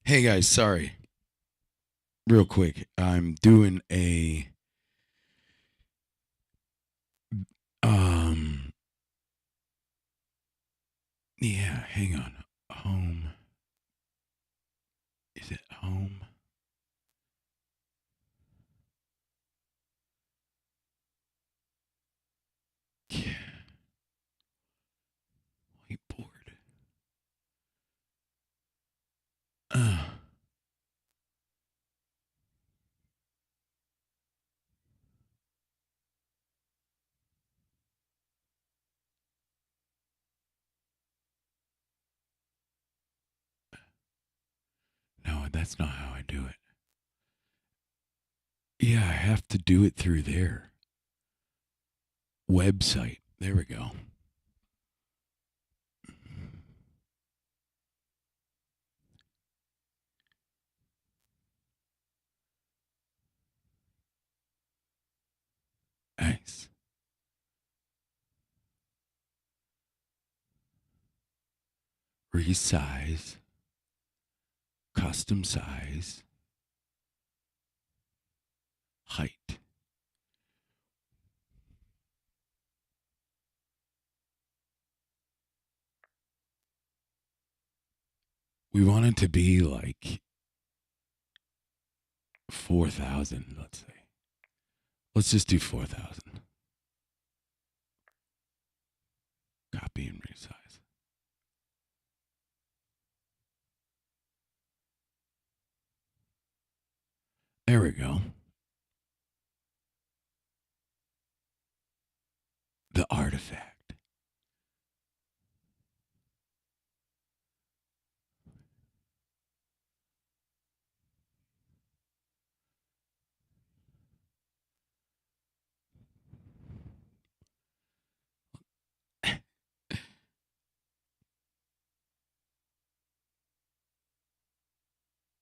Hey guys, sorry. Real quick, I'm doing a um yeah, hang on. Home. Is it home? Yeah. Whiteboard. Uh, no, that's not how I do it. Yeah, I have to do it through their website. There we go. Nice. Resize. Custom size. Height. We want it to be like 4,000, let's say. Let's just do 4,000. Copy and resize. There we go. The artifact.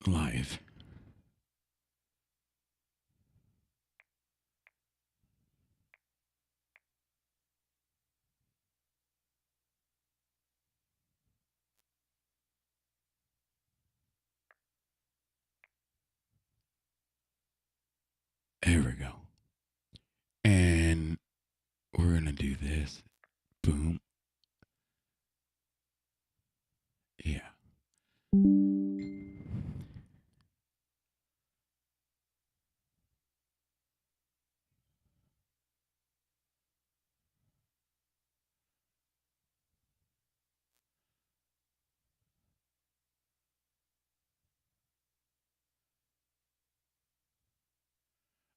Live. There we go. And we're going to do this. Boom. Yeah.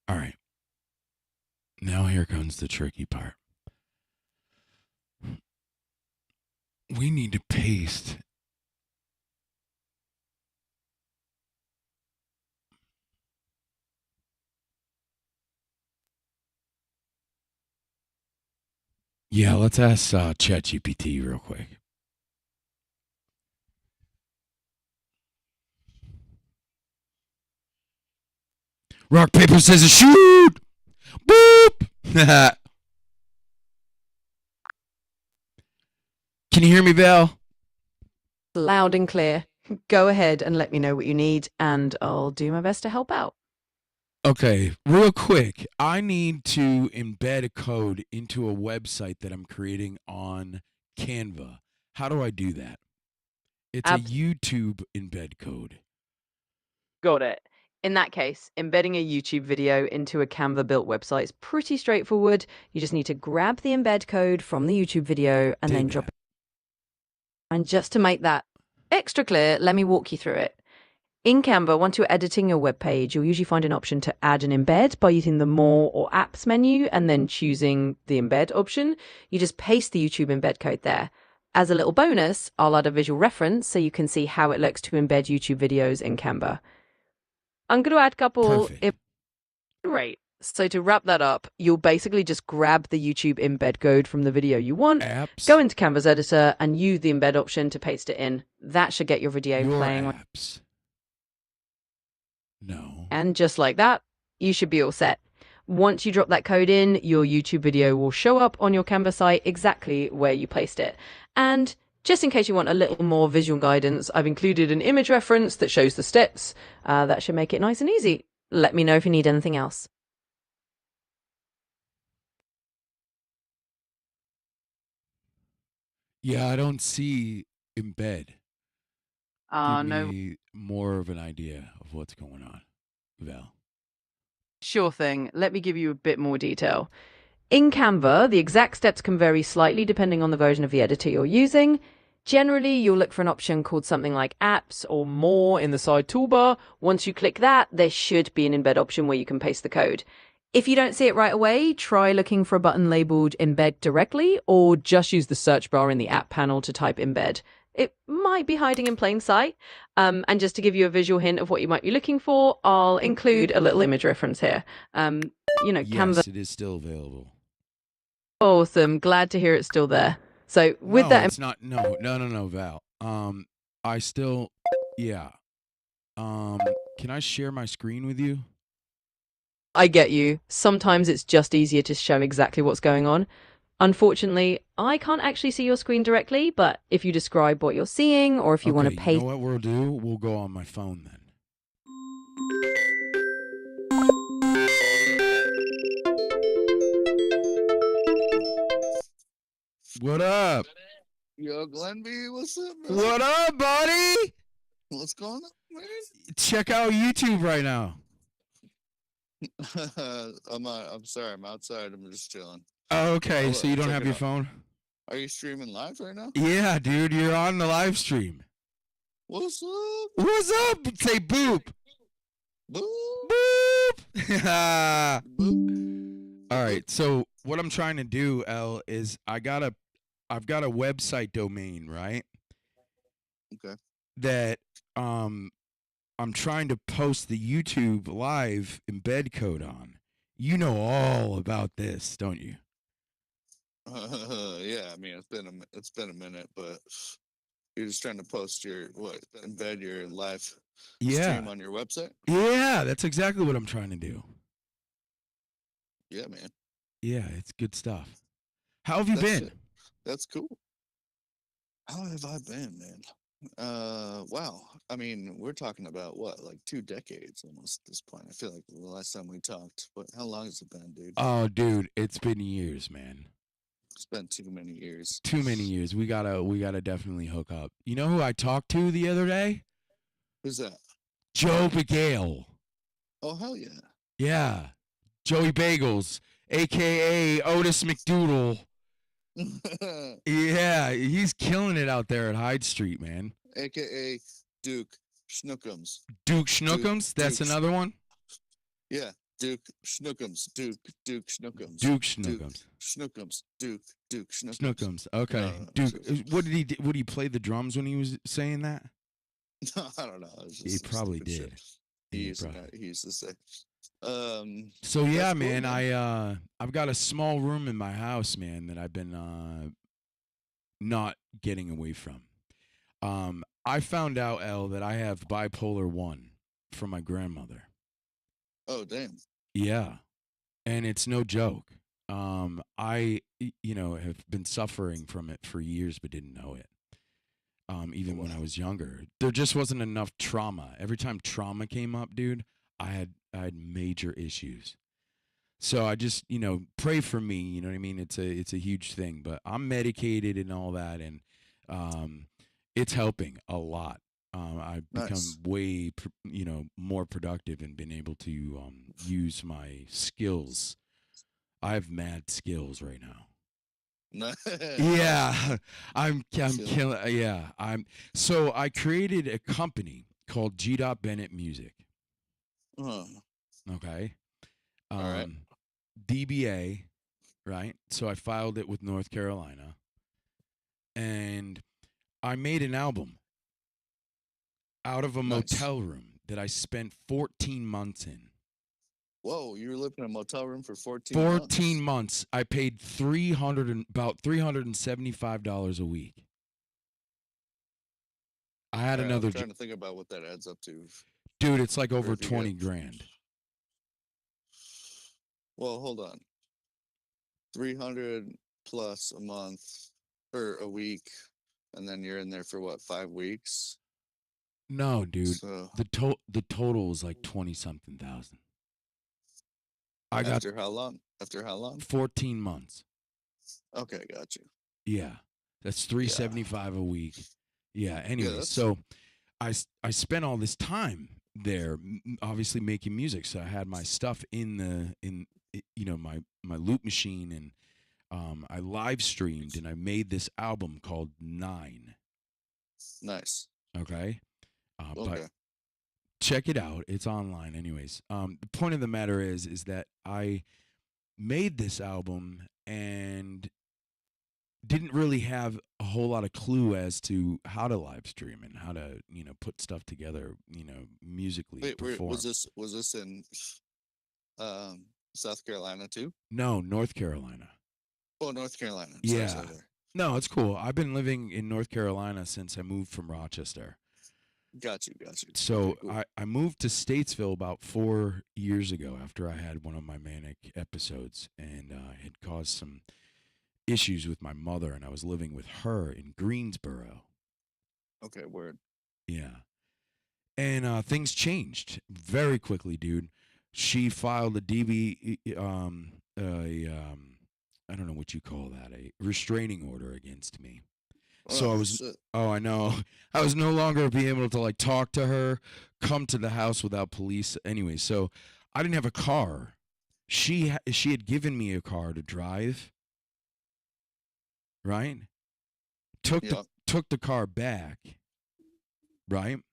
All right. Now here comes the tricky part. We need to paste. Yeah, let's ask ChatGPT real quick. Rock, paper, scissors, shoot! Boop! Can you hear me, Val? Loud and clear. Go ahead and let me know what you need, and I'll do my best to help out. Okay, real quick. I need to embed a code into a website that I'm creating on Canva. How do I do that? It's a Ab- YouTube embed code. Got it. In that case, embedding a YouTube video into a Canva built website is pretty straightforward. You just need to grab the embed code from the YouTube video and then drop it. And just to make that extra clear, let me walk you through it. In Canva, once you're editing your web page, you'll usually find an option to add an embed by using the More or Apps menu and then choosing the embed option. You just paste the YouTube embed code there. As a little bonus, I'll add a visual reference so you can see how it looks to embed YouTube videos in Canva. I'm going to add a couple. Perfect. Great. So to wrap that up, you'll basically just grab the YouTube embed code from the video you want, Apps. go into Canva's editor and use the embed option to paste it in. That should get your video Your playing. apps. No. And just like that, you should be all set. Once you drop that code in, your YouTube video will show up on your Canva site exactly where you placed it. And Just in case you want a little more visual guidance, I've included an image reference that shows the steps. That should make it nice and easy. Let me know if you need anything else. Yeah, I don't see embed. Give No. me more of an idea of what's going on, Val. Sure thing. Let me give you a bit more detail. In Canva, the exact steps can vary slightly depending on the version of the editor you're using. Generally, you'll look for an option called something like Apps or More in the side toolbar. Once you click that, there should be an embed option where you can paste the code. If you don't see it right away, try looking for a button labeled Embed directly, or just use the search bar in the app panel to type Embed. It might be hiding in plain sight. And just to give you a visual hint of what you might be looking for, I'll include a little image reference here. Canva. Yes, it is still available. Awesome. Glad to hear it's still there. So with No, that, it's not. No, Val. I still, yeah. Can I share my screen with you? I get you. Sometimes it's just easier to show exactly what's going on. Unfortunately, I can't actually see your screen directly, but if you describe what you're seeing or if you want to Okay, you know paste. what we'll do? We'll go on my phone then. What up? Yo, Glenby, what's up, man? What up, buddy? What's going on, man? Check out YouTube right now. I'm sorry, I'm outside. I'm just chilling. Oh, okay, so you don't check have it your out. phone? Are you streaming live right now? Yeah, dude, you're on the live stream. What's up? What's up? Say boop. Boop. Boop. Boop. All right. So what I'm trying to do, L, is I've got a website domain, right? Okay. That I'm trying to post the YouTube live embed code on. You know all about this, don't you? Yeah, I mean it's been a minute, but you're just trying to post embed your live stream on your website? Yeah, that's exactly what I'm trying to do. Yeah, man. Yeah, it's good stuff. How have you been? That's cool. How have I been, man? Wow. I mean, we're talking about what, like 2 decades almost at this point. I feel like the last time we talked, but how long has it been, dude? Oh, dude, it's been years, man. It's been too many years. Too many years. We gotta definitely hook up. You know who I talked to the other day? Who's that? Joe Bagale. Oh, hell yeah. Yeah. Joey Bagels, aka Otis McDoodle. Yeah, he's killing it out there at Hyde Street, man. AKA Duke Schnookums. Duke Schnookums, that's another one? Yeah, Duke Schnookums. Duke Schnookums. Duke Schnookums. Schnookums. Duke Schnookums. Schnookums. Okay. No, Duke, what did he do? Would he play the drums when he was saying that? I don't know. He probably did. He used to say. So yeah, cool, man, I've got a small room in my house, man, that I've been not getting away from. I found out, L, that I have bipolar 1 from my grandmother. Oh, damn. Yeah. And it's no joke. I have been suffering from it for years but didn't know it. Even when I was younger. There just wasn't enough trauma. Every time trauma came up, dude, I had major issues. So I just, pray for me, you know what I mean? It's a huge thing, but I'm medicated and all that, and it's helping a lot. I've become way, more productive and been able to use my skills. I have mad skills right now. Yeah, I'm killing. Yeah, So I created a company called gdotbennettmusic. Okay. All right. DBA, right? So I filed it with North Carolina, and I made an album out of a motel room that I spent 14 months in. Whoa, you were living in a motel room for 14 months. I paid about $375 a week. I had another. I'm trying to think about what that adds up to. Dude, it's like over 20 grand. Well, hold on. 300 plus a month or a week and then you're in there for what, 5 weeks? No, dude. So The total was like 20 something thousand. I got after how long? After how long? 14 months. Okay, got you. Yeah. That's Yeah, 375 a week. Yeah, yeah, anyways, that's so I spent all this time there obviously making music, so I had my stuff my loop machine, and I live streamed and I made this album called 9. nice. Okay? But Okay, check it out. It's online anyways. The point of the matter is that I made this album and didn't really have a whole lot of clue as to how to live stream and how to, put stuff together, musically wait, where perform. was this in um South Carolina too? No, North Carolina. Oh, North Carolina. Sorry, Yeah. sorry there. No, it's cool. I've been living in North Carolina since I moved from Rochester. Got you, got you. So Okay, cool. I moved to Statesville about 4 years ago after I had one of my manic episodes, and had caused some issues with my mother, and I was living with her in Greensboro. Okay, word. Yeah. And things changed very quickly, dude. She filed a I don't know what you call that, a restraining order against me. So Oh I was, shit. oh, I know, I was no longer be able to like talk to her, come to the house without police. Anyway, so I didn't have a car. She had given me a car to drive, right? Took the Yeah. took the car back, right?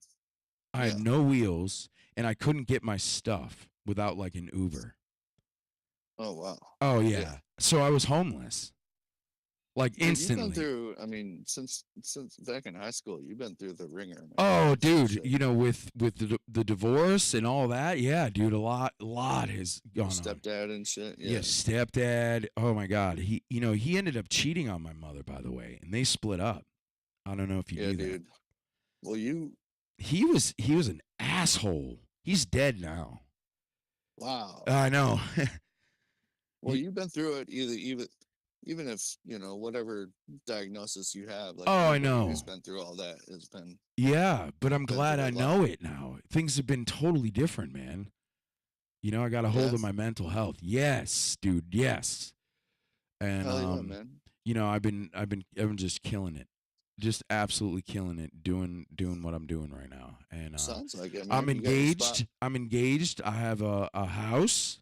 I had Yeah. no wheels and I couldn't get my stuff without like an Uber. Oh wow. Oh Yeah. yeah. So I was homeless. Like Dude, you've been instantly. through. I mean, since back in high school, you've been through the ringer, man. Oh With this dude, shit. with the divorce and all that. Yeah, dude, a lot has Your gone on. stepdad and shit. Yeah, Yeah. stepdad. Oh my god. He ended up cheating on my mother, by the way, and they split up. I don't know if you Yeah, knew that. dude. Well, you. He was an asshole. He's dead now. Wow. I know. Well, you've been through it. Even if whatever diagnosis you have, like Oh, I anybody who's know. been through all that has Yeah, but I'm been glad through I a lot. know it now. Things have been totally different, man. I got a hold Yeah. of my mental health. Yes, dude. Yes. And Hell yeah, man. I've been just killing it. Just absolutely killing it doing what I'm doing right now. And Sounds like it, I'm man. You got your spot. engaged. I'm engaged. I have a house.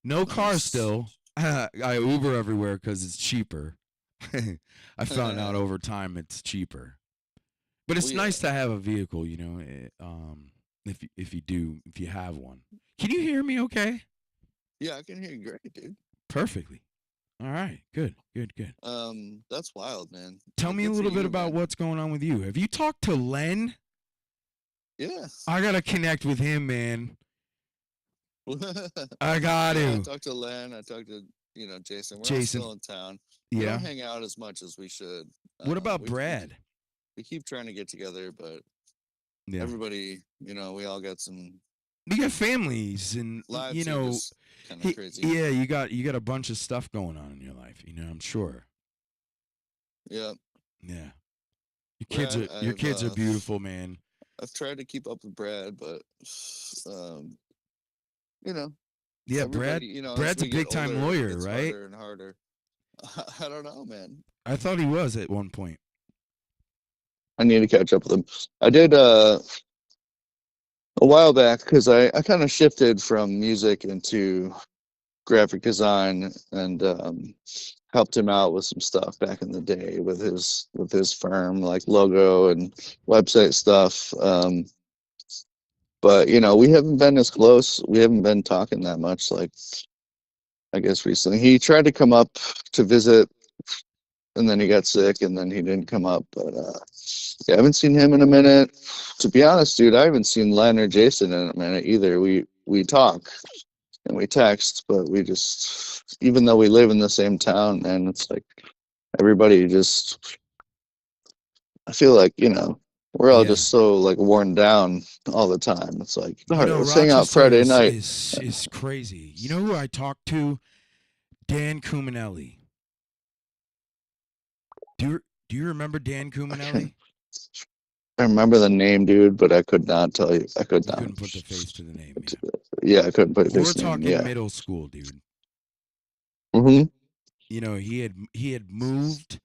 No car Nice. still. I Uber everywhere cuz it's cheaper. I found out Well, over time it's cheaper. But it's yeah. nice to have a vehicle, if you have one. Can you hear me okay? Yeah, I can hear you great, dude. Perfectly. All right. Good. Good. Good. That's wild, man. Tell Well, me a good for little bit you, about man. what's going on with you. Have you talked to Len? Yeah. I got to connect with him, man. I got Yeah, I to. talked to Len. I talked to Jason. We're all Jason. still in town. We don't Yeah. hang out as much as we should. What about We Brad? we keep trying to get together, but Yeah. everybody, we all got some You got families and lives are just kind of crazy. yeah, you got a bunch of stuff going on in your life, I'm sure. Yeah. Yeah. Brad, Your kids are beautiful, man. I've tried to keep up with Brad, but um, you know, Yeah, everybody, as Brad's a we get big time older, it lawyer, gets right? harder and harder. I don't know, man. I thought he was at one point. I need to catch up with him. I did a while back because I kind of shifted from music into graphic design and helped him out with some stuff back in the day with his firm, like logo and website stuff. But we haven't been as close. We haven't been talking that much. Like I guess recently, he tried to come up to visit, and then he got sick, and then he didn't come up. But yeah, I haven't seen him in a minute. To be honest, dude, I haven't seen Len or Jason in a minute either. We talk and we text, but we just, even though we live in the same town, man, it's like everybody just, I feel like, we're all Yeah. just so like worn down all the time. It's like, all right, let's hang out Rochester Friday is night. is crazy. You know who I talked to? Dan Cuminelli. Do Do you remember Dan I can't. Cuminelli? I remember the name, dude, but I could not tell you. I could You not. couldn't put the face to the name, yeah. Yeah, I couldn't put We're his name. talking Yeah. middle school, dude. Mm-hmm. You know, he had moved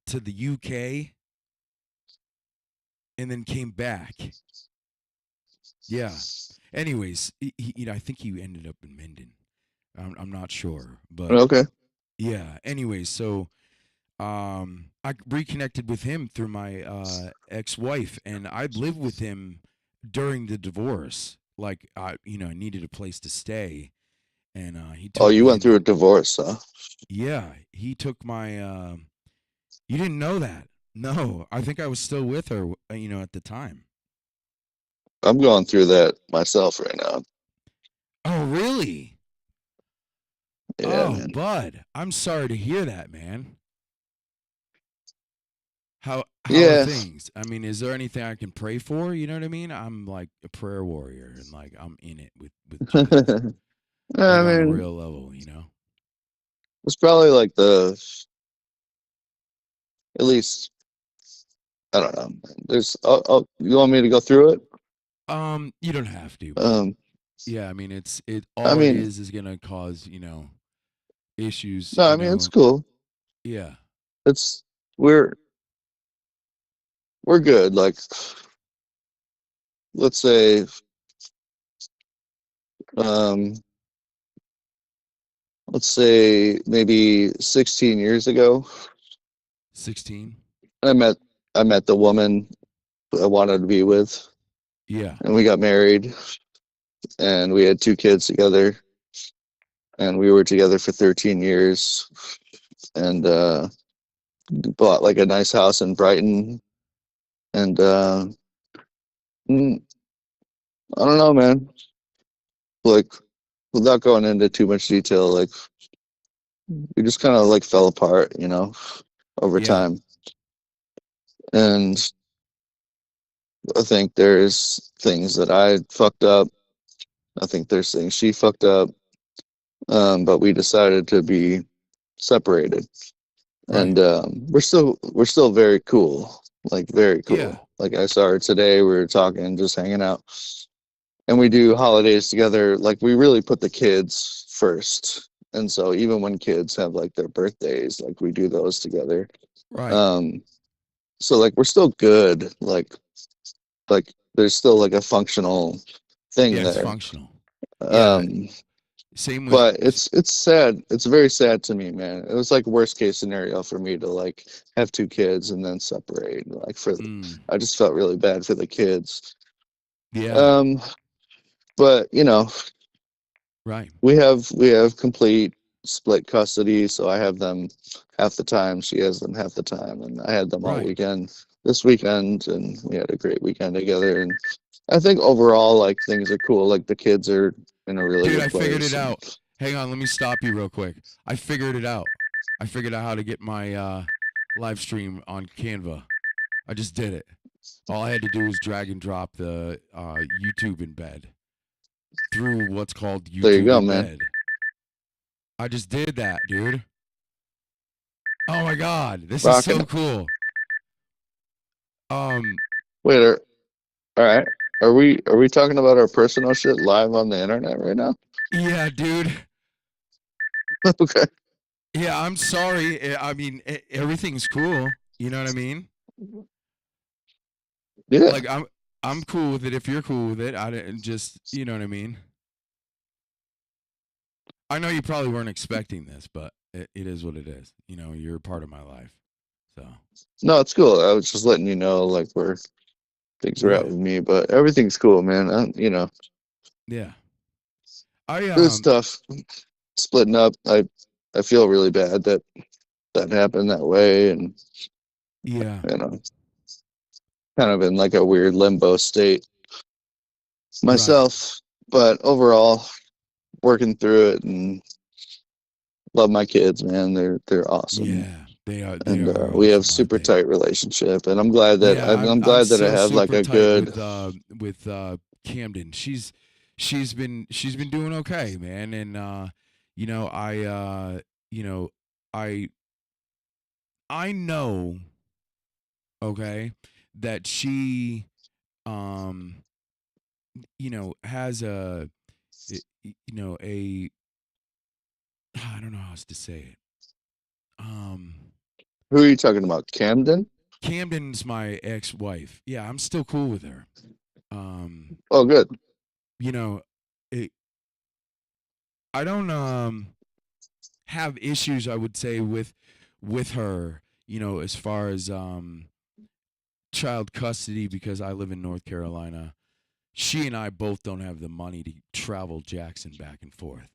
to the UK and then came back. Yeah. Anyways, I think he ended up in Minden. I'm not sure, but Okay. yeah. Anyways, so I reconnected with him through my ex-wife, and I'd lived with him during the divorce. Like I needed a place to stay, and he Oh, took you me went through into. a divorce, huh? Yeah, he took my. You didn't know that? No, I think I was still with her. At the time. I'm going through that myself right now. Oh, really? Yeah, Oh, man. bud, I'm sorry to hear that, man. How are Yeah. things? I mean, is there anything I can pray for? You know what I mean? I'm like a prayer warrior, and like I'm in it with Jesus, I like on a mean, real level. it's probably like at least, I don't know. There's, you want me to go through it? You don't have to, but Um, yeah, I mean, it I all it mean, is gonna cause issues. no, I mean, it's cool. Yeah, It's, we're, we're good. Like, let's say, um, maybe 16 years ago, 16. I met, I met the woman I wanted to be with, Yeah, and we got married, and we had 2 kids together, and we were together for 13 years, and bought like a nice house in Brighton, and mm, I don't know, man. Like, without going into too much detail, like we just kind of like fell apart, over yeah, time. And I think there's things that I fucked up. I think there's things she fucked up. But we decided to be separated, right. and we're still very cool, like very Yeah, cool. Like I saw her today. We were talking, just hanging out, and we do holidays together. Like we really put the kids first, and so even when kids have like their birthdays, like we do those together. right. Um, so like we're still good. Like there's still like a functional thing Yeah, it's there. functional. Yeah, Um, same with. but it's sad. It's very sad to me, man. It was like worst case scenario for me to like have 2 kids and then separate. Like Mm, I just felt really bad for the kids. yeah, Um, but right, we have complete split custody, so I have them half the time, she has them half the time, and I had them all right. weekend this weekend, and we had a great weekend together. And I think overall, like things are cool. Like the kids are in a really Dude, good I figured it place, and out. Hang on, let me stop you real quick. I figured it out. I figured out how to get my live stream on Canva. I just did it. All I had to do was drag and drop the YouTube embed through what's called there you YouTube go, man. embed. I just did that, dude. Oh my god, this is Rocking so it. cool. Um, Wait, all right. Are we talking about our personal shit live on the internet right now? yeah, dude. Okay. Yeah, I'm sorry. I mean, everything's cool. You know what I mean? Yeah. Like I'm cool with it if you're cool with it. I didn't just, you know what I mean? I know you probably weren't expecting this, but it is what it is. You're a part of my life. So, No, it's cool. I was just letting you know like where things are at yeah. with me, but everything's cool, man. Yeah. I Good stuff. Splitting up. I feel really bad that that happened that way, and yeah. you know, kind of in like a weird limbo state Right. myself. But overall, working through it and love my kids, man. They're awesome, Yeah. They and are we have awesome, aren't super they? tight relationship. And I'm glad that Yeah, I'm I'm glad that I still have like super a tight good. with Camden. She's been doing okay, man. And you know, I you know, I know okay, that she um has a I don't know how else to say it. Who are you talking about? Camden? Camden's my ex-wife. Yeah, I'm still cool with her. Um, Oh, good. you know, it, I don't have issues, I would say, with her, as far as child custody, because I live in North Carolina. She and I both don't have the money to travel Jackson back and forth.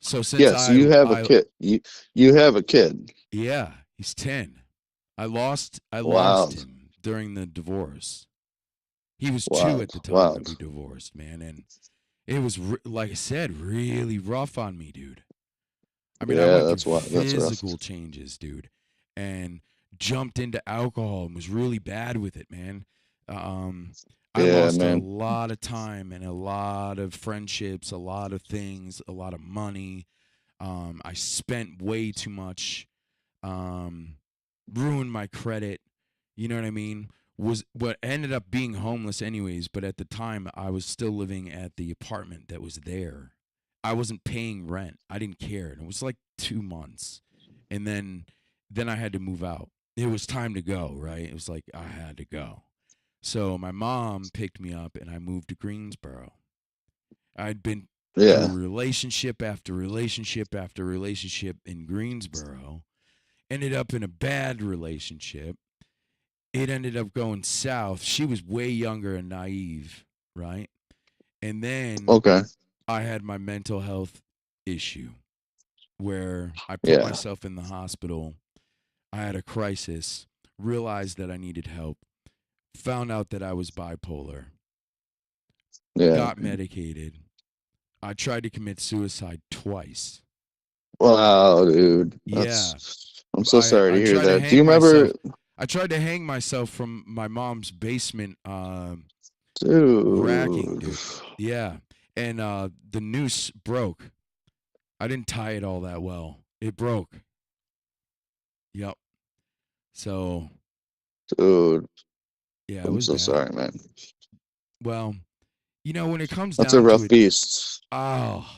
So since Yeah, so you have a kid. You have a kid. yeah, he's 10. I lost Wow. him during the divorce. He was 2 Wow. at the time Wow. that we divorced, man, and it was like I said, really rough on me, dude. I mean, I Yeah, went through that's why. That's rough. physical changes, dude, and jumped into alcohol and was really bad with it, man. Um, I Yeah, lost a man. lot of time and a lot of friendships, a lot of things, a lot of money. I spent way too much, um, ruined my credit. You know what I mean? Was what ended up being homeless anyways, but at the time I was still living at the apartment that was there. I wasn't paying rent. I didn't care. And it was like 2 months. And then I had to move out. It was time to go, right? It was like I had to go. So my mom picked me up and I moved to Greensboro. I'd been through Yeah. relationship after relationship after relationship in Greensboro. Ended up in a bad relationship. It ended up going south. She was way younger and naive, right? And then Okay. I had my mental health issue where I put Yeah. myself in the hospital. I had a crisis, realized that I needed help, found out that I was bipolar, Yeah. got medicated. I tried to commit suicide twice. Wow, dude. Yeah, That's. I'm so I sorry to I hear tried to that. Do you hang remember, myself. I tried to hang myself from my mom's basement racking, dude? dude. Yeah. And the noose broke. I didn't tie it all that well. It broke. Yep. So, Dude, yeah, it I'm was so bad. sorry, man. Well, when it comes That's a down to rough it, beast. oh,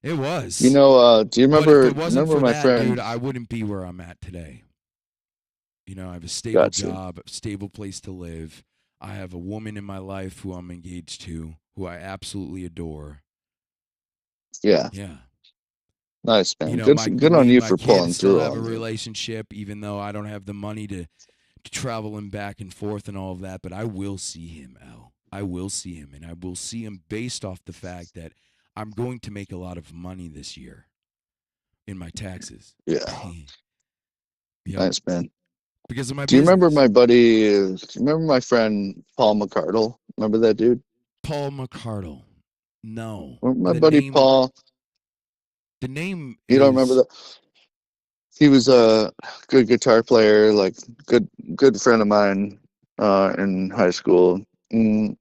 it You was. know, do you But if remember it wasn't remember for my that, friend? dude, I wouldn't be where I'm at today. I have a stable Gotcha. job, a stable place to live. I have a woman in my life who I'm engaged to, who I absolutely adore. Yeah. Yeah. Nice, man. My Good on me and you my for kids pulling still through have all a that. relationship, even though I don't have the money to travel him back and forth and all of that. But I will see him, Al. I will see him, and I will see him based off the fact that I'm going to make a lot of money this year in my taxes. Yeah. Yep, Nice, man. because of my Do you remember business. my buddy? Do you remember my friend Paul McCardle? Remember that dude? Paul McCardle. No, Remember my the buddy name. Paul? The name You don't remember is that? He was a good guitar player, like good friend of mine in high school. Mm,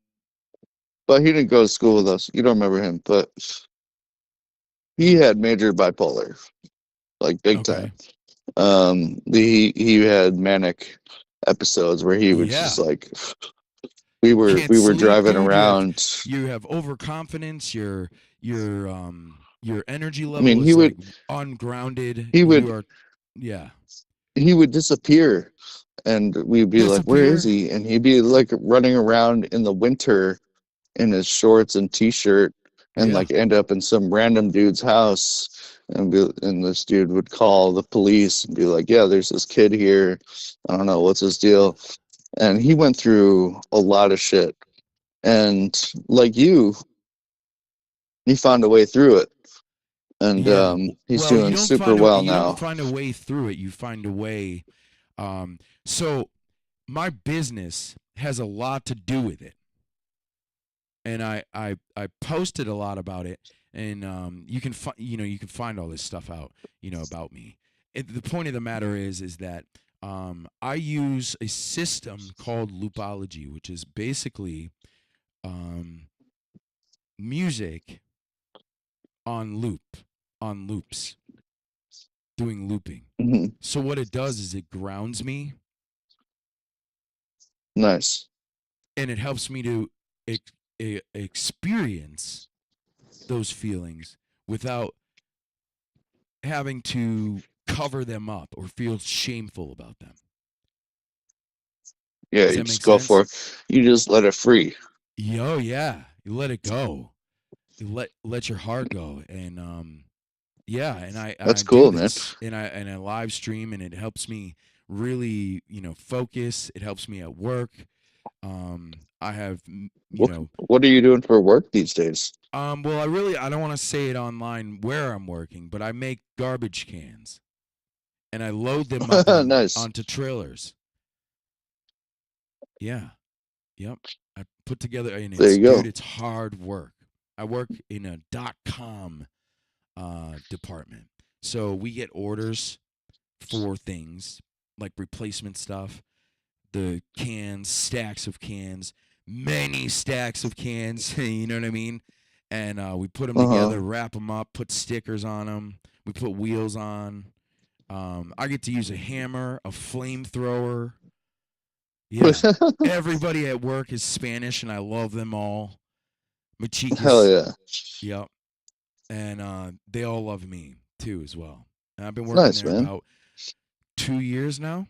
but he didn't go to school with us. You don't remember him, but he had major bipolar, like big time. okay. He had manic episodes where he would just Yeah, like you can't we were sleep, driving dude. around. You have overconfidence. Your energy I mean, level is like ungrounded. he You would are, yeah, he would disappear, and we'd be like, "Where is disappear. he?" And he'd be like running around in the winter in his shorts and t-shirt, and Yeah, like end up in some random dude's house. And this dude would call the police and be like, "Yeah, there's this kid here. I don't know what's his deal." And he went through a lot of shit. And like you, he found a way through it. And yeah. he's Well, doing super well you don't now. find a way through it. You find a way. So my business has a lot to do with it, and I posted a lot about it, and you can you can find all this stuff out about me. The point of the matter is that I use a system called Loopology, which is basically um, music on loops, doing looping. Mhm. So what it does is it grounds me. Nice. And it helps me to experience those feelings without having to cover them up or feel shameful about them. Yeah, Does you that make just go for sense? it. You just let it free. Yo, yeah. You let it go. You let your heart go. And yeah, and I That's do cool, man. this and I live stream, and it helps me really, focus. It helps me at work. I have, What are you doing for work these days? well, I don't want to say it online where I'm working, but I make garbage cans and I load them up Nice. onto trailers. Yeah. Yep. I put together, and There it's, you go. dude, it's hard work. I work in a .com department. So we get orders for things like replacement stuff, the cans, stacks of cans, many stacks of cans, you know what I mean? And we put them Uh together, wrap them up, put stickers on them. We put wheels on. I get to use a hammer, a flamethrower. Yeah. huh. Everybody at work is Spanish, and I love them all. Hell Machikas. yeah. Yep. And they all love me too as well. And I've been working Nice, there man. about 2 years now.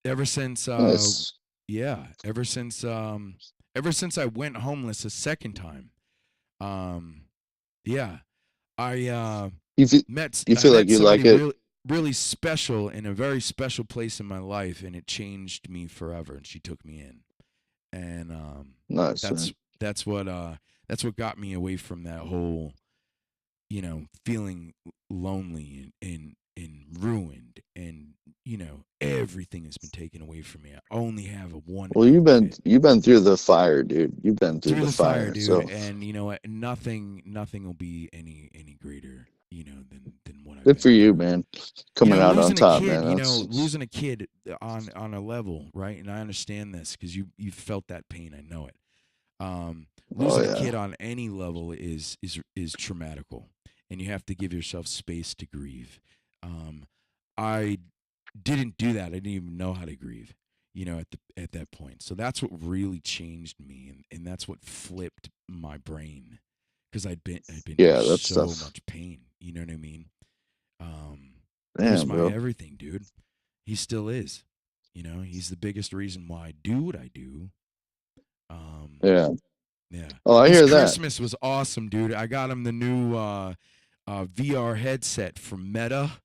Ever since Nice. yeah, ever since I went homeless a second time. Um yeah, I You feel, you I feel like met you somebody like it? really special in a very special place in my life, and it changed me forever, and she took me in. And Nice, that's man. that's what that's what got me away from that whole, feeling lonely and ruined, and everything has been taken away from me. I only have a one Well, outlet you've been through the fire, dude. You've been through through the the fire, fire. dude. So And you know what? Nothing will be any greater, than what I've good for been you, through. man. Coming out on Losing a top, kid, man. That's losing a kid on a level, right? And I understand this because you felt that pain. I know it. oh Losing a yeah. kid on any level is traumatical, and you have to give yourself space to grieve. I didn't do that. I didn't even know how to grieve, at that point. So that's what really changed me, and that's what flipped my brain, because I'd been through Yeah, that's so tough. much pain. You know what I mean? He was Damn, my bro. everything, dude. He still is. He's the biggest reason why I do what I do. Um, Yeah. yeah. Oh, I This hear that. Christmas was awesome, dude. I got him the new VR headset from Meta,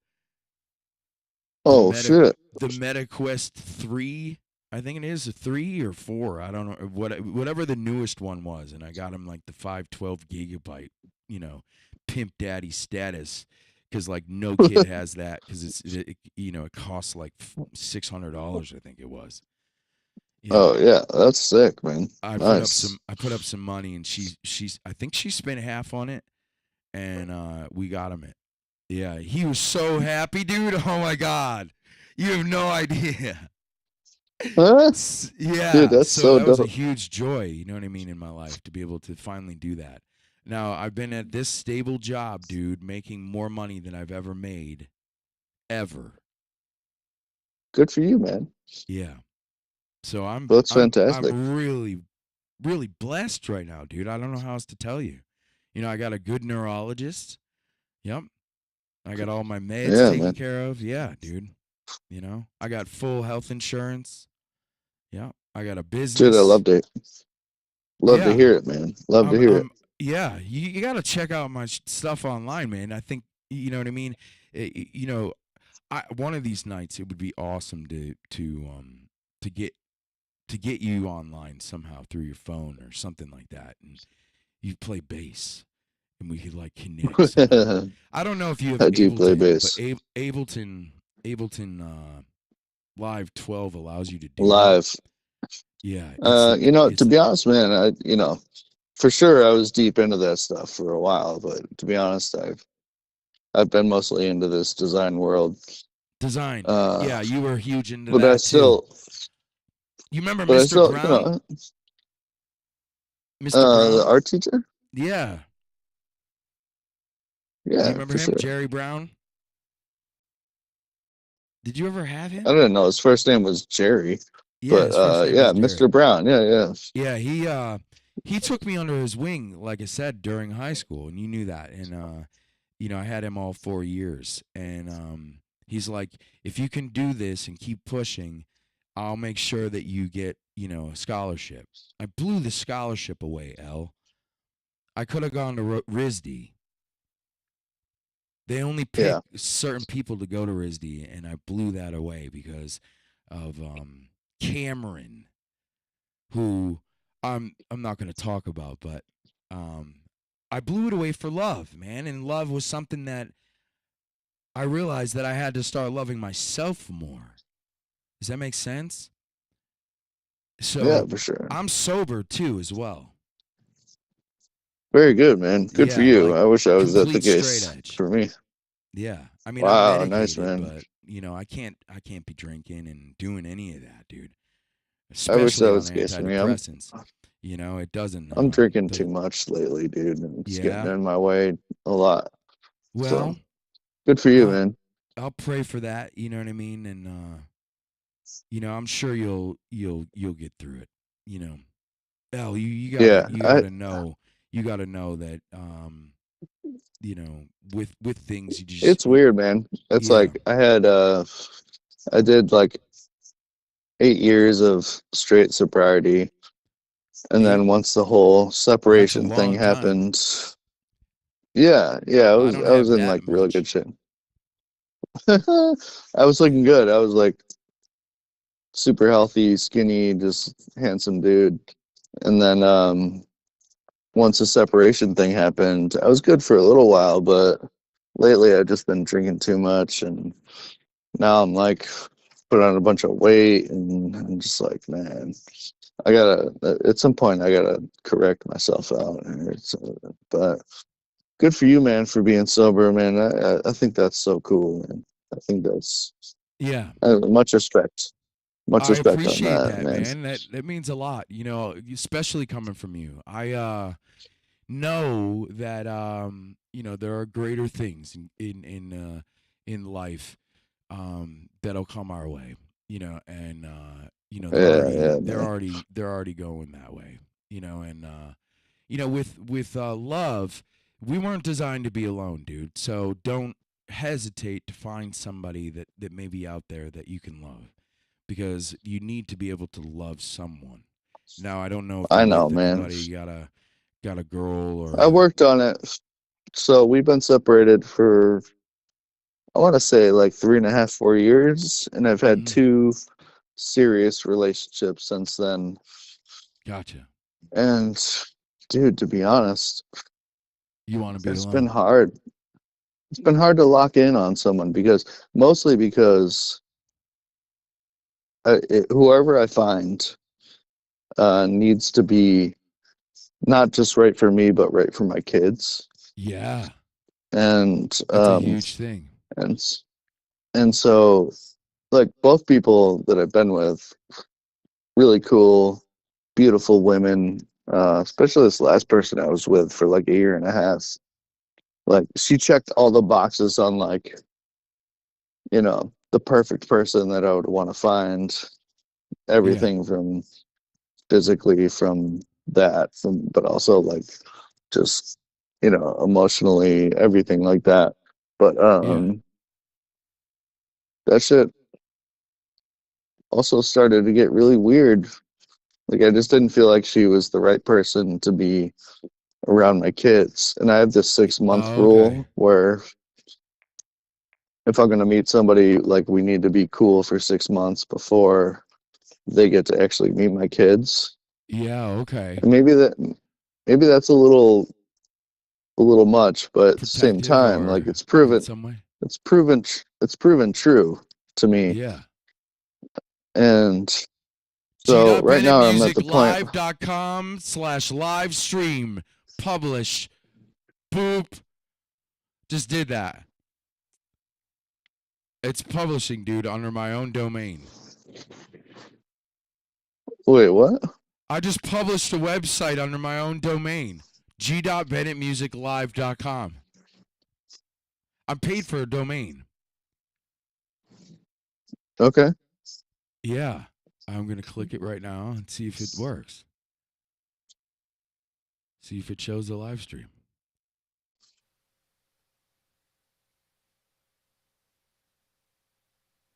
the Oh Meta shit. the Meta Quest 3. I think it is a 3 or 4. I don't know whatever the newest one was, and I got him like the 512 gigabyte, pimp daddy status, cuz like no kid has that, cuz it costs like $600, I think it was. Yeah. Oh yeah, that's sick, man. I put up Nice. some I put up some money, and she's I think she spent half on it, and we got him it. Yeah, he was so happy, dude. Oh my god. You have no idea. Huh? Dude, Yeah, that's so so that was a dope. huge joy, you know what I mean, in my life, to be able to finally do that. Now, I've been at this stable job, dude, making more money than I've ever made, ever. Good for you, man. Yeah. So I'm Well, that's I'm fantastic. I'm really really blessed right now, dude. I don't know how else to tell you. I got a good neurologist. Yep. I got all my meds Yeah, taken man. care of. Yeah, dude. I got full health insurance. Yeah. I got a Dude, I business. love to Yeah. hear it, man. Love to I'm hear it. I'm yeah, you got to check out my stuff online, man. I think you know what I mean. One of these nights it would be awesome to get you online somehow through your phone or something like that, and you play bass, and we could like connect somehow. I don't know if you have I do play Ableton, but bass Ableton Live 12 allows you to do that. live. Yeah, it's like To be honest, man, for sure I was deep into that stuff for a while, but to be honest, I've been mostly into this design world. design. Uh, Yeah, you were huge into but I that too. still, You remember but I Mr. still, Brown? Mr. the Brown? art teacher. Yeah. Do you Yeah, remember for him? sure. Jerry Brown? Did you ever have I him? didn't know his first name was Jerry. Yeah, But his first name yeah, was Mr. Garrett. Brown. Yeah, Yeah, he took me under his wing, like I said, during high school, and you knew that. And I had him all 4 years, and he's like, if you can do this and keep pushing, I'll make sure that you get, a scholarship. I blew the scholarship away, L. I could have gone to RISD. They only pick yeah, certain people to go to RISD, and I blew that away because of Cameron, who I'm not going to talk about, but um, I blew it away for love, man, and love was something that I realized that I had to start loving myself more. Does that make sense? yeah, So for sure. I'm sober too, as well. Very good, man. Good for Yeah, you. like I wish I was at the complete straight case edge. for me. Yeah, I mean I'm Wow, nice, medicated, man. but I can't be drinking and doing any of that, dude. I wish Especially that on was the case for me. I'm antidepressants. It doesn't. I'm drinking too Doesn't. much lately, dude, and it's getting Yeah. in my way a lot. So Well, good for you, I'll man. I'll pray for that. You know what I mean? And I'm sure you'll get through it. You know, Elle, you gotta Yeah, you gotta know you gotta know that with things you just it's weird, man. It's yeah like I did like 8 years of straight sobriety, and eight. then once the whole That's a separation thing long time. happened, yeah, I I was don't I was have in that like really much. good shape. I was looking Yeah. good. I was like super healthy, skinny, just handsome dude. And then once the separation thing happened, I was good for a little while, but lately I've just been drinking too much, and now I'm like put on a bunch of weight, and I'm just like, man, I gotta at some point I gotta correct myself out. But good for you, man, for being sober, man. I think that's so cool, man. I think that's Yeah. much respect. Much I respect on appreciate that, that, man. man. That means a lot. Especially coming from you. I know that there are greater things in life that'll come our way. And they're Yeah, already yeah, they're man. already they're already going that way. And with love, we weren't designed to be alone, dude. So don't hesitate to find somebody that may be out there that you can love, because you need to be able to love someone. Now, I don't know if I you're know, with man. anybody, got a girl or I a worked on it. So we've been separated for I want to say like 3.5, 4 years, and I've had mhm, two serious relationships since then. gotcha. And dude, to be honest, You want to be it's been alone. hard. It's been hard to lock in on someone because mostly because whoever I find needs to be not just right for me, but right for my kids. Yeah, And that's a huge thing. and and so like both people that I've been with, really cool, beautiful women. Especially this last person I was with for like a year and a half. Like she checked all the boxes on like, the perfect person that I would want to find. Yeah, Everything from physically, from that, from but also like just emotionally, everything like that. But yeah. that shit also started to get really weird. Like I just didn't feel like she was the right person to be around my kids. And I have this 6 month Oh, okay. rule where if I'm gonna meet somebody, like we need to be cool for 6 months before they get to actually meet my kids. Yeah, okay. And maybe that's a little much, but at the same Protective time, like or in some way. it's proven true to me. Yeah. And so right now I'm at the point. g.bennettmusic.live.com/live stream. Publish. Boop. Just did that. It's publishing, dude, under my own domain. Wait, what? I just published a website under my own domain. g.bennettmusiclive.com. I'm paid for a domain. Okay. Yeah. I'm gonna click it right now and see if it works. See if it shows the live stream.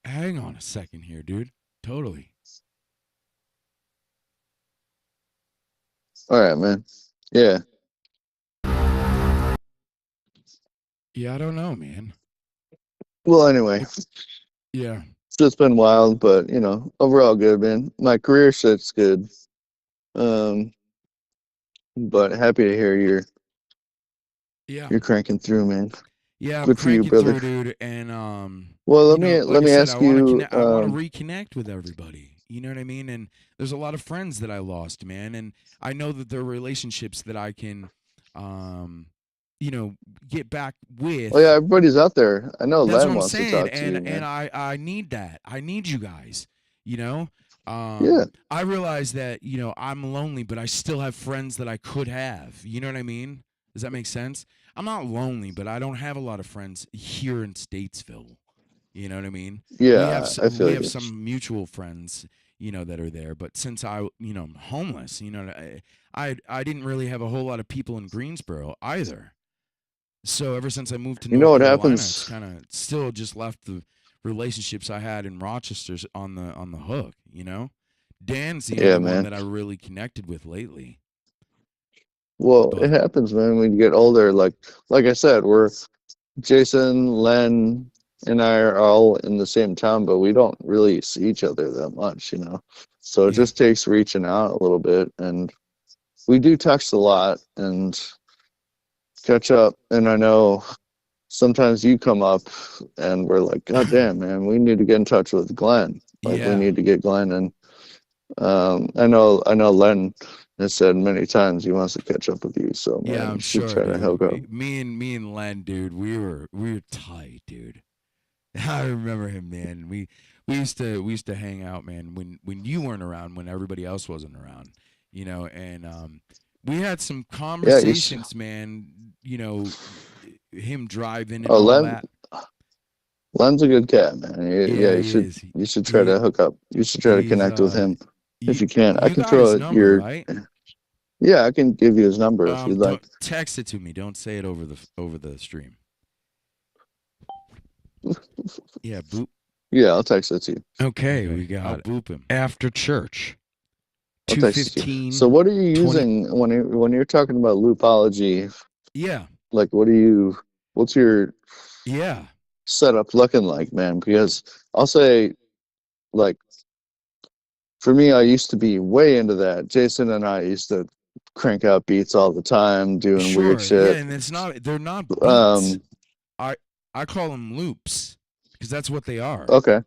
Hang on a second here, dude. Totally. All right, man. Yeah. Yeah, I don't know, man. Well, anyway, Yeah. it's just been wild, but you know, overall good, man. My career shit's good. But happy to hear Yeah. you're cranking through, man. Yeah, I'm Good for you, cranking brother. through, dude. And Well, you know, let like I me said, ask you. I want to reconnect with everybody. You know what I mean? And there's a lot of friends that I lost, man. And I know that there are relationships that I can, you know, get back with. Oh yeah, everybody's out there. I know That's what Len I'm wants to saying, talk to you, man. I need that. I need you guys. You know, Yeah, I realize that I'm lonely, but I still have friends that I could have. You know what I mean? Does that make sense? I'm not lonely, but I don't have a lot of friends here in Statesville. You know what I mean? yeah, I We feel have you. some mutual friends, that are there. But since I'm homeless, I didn't really have a whole lot of people in Greensboro either. So ever since I moved to You know North what Carolina, it's happens? kind of still just left the relationships I had in Rochester on the hook. Dan's the Yeah, only one man. that I really connected with lately. Well, it But happens, man. When you get older, like I said, we're Jason, Len, and I are all in the same town, but we don't really see each other that much, you know. So it yeah, just takes reaching out a little bit, and we do text a lot and catch up. And I know sometimes you come up, and we're like, God damn, man, we need to get in touch with Glenn. Like we yeah, need to get Glenn, and I know Len has said many times he wants to catch up with you. So yeah. man, you I'm should sure, try to hook dude. up. Me and Len, dude, we were tight, dude. I remember him, man. We used to hang out, man, when you weren't around, when everybody else wasn't around, and we had some Yeah, conversations, man. Him driving and oh all Len, that. Len's a good cat, man. Yeah, Yeah, he is. you should try He to hook up. You should try to he's connect with him if you you can. I you can got his throw number, your right? yeah, I can give you his number if you'd like. Don't text it to me. Don't say it over the stream. Yeah, boop. Yeah, I'll text it to you. Okay, we got I'll boop him. after church. I'll text it to you. So what are you 20. using when you're talking about loopology? Yeah, Like what's your yeah, setup looking like, man? Because I'll say like for me, I used to be way into that. Jason and I used to crank out beats all the time, doing weird sure. Yeah, shit. and they're not beats. Um, I I call them loops because that's what they are. okay,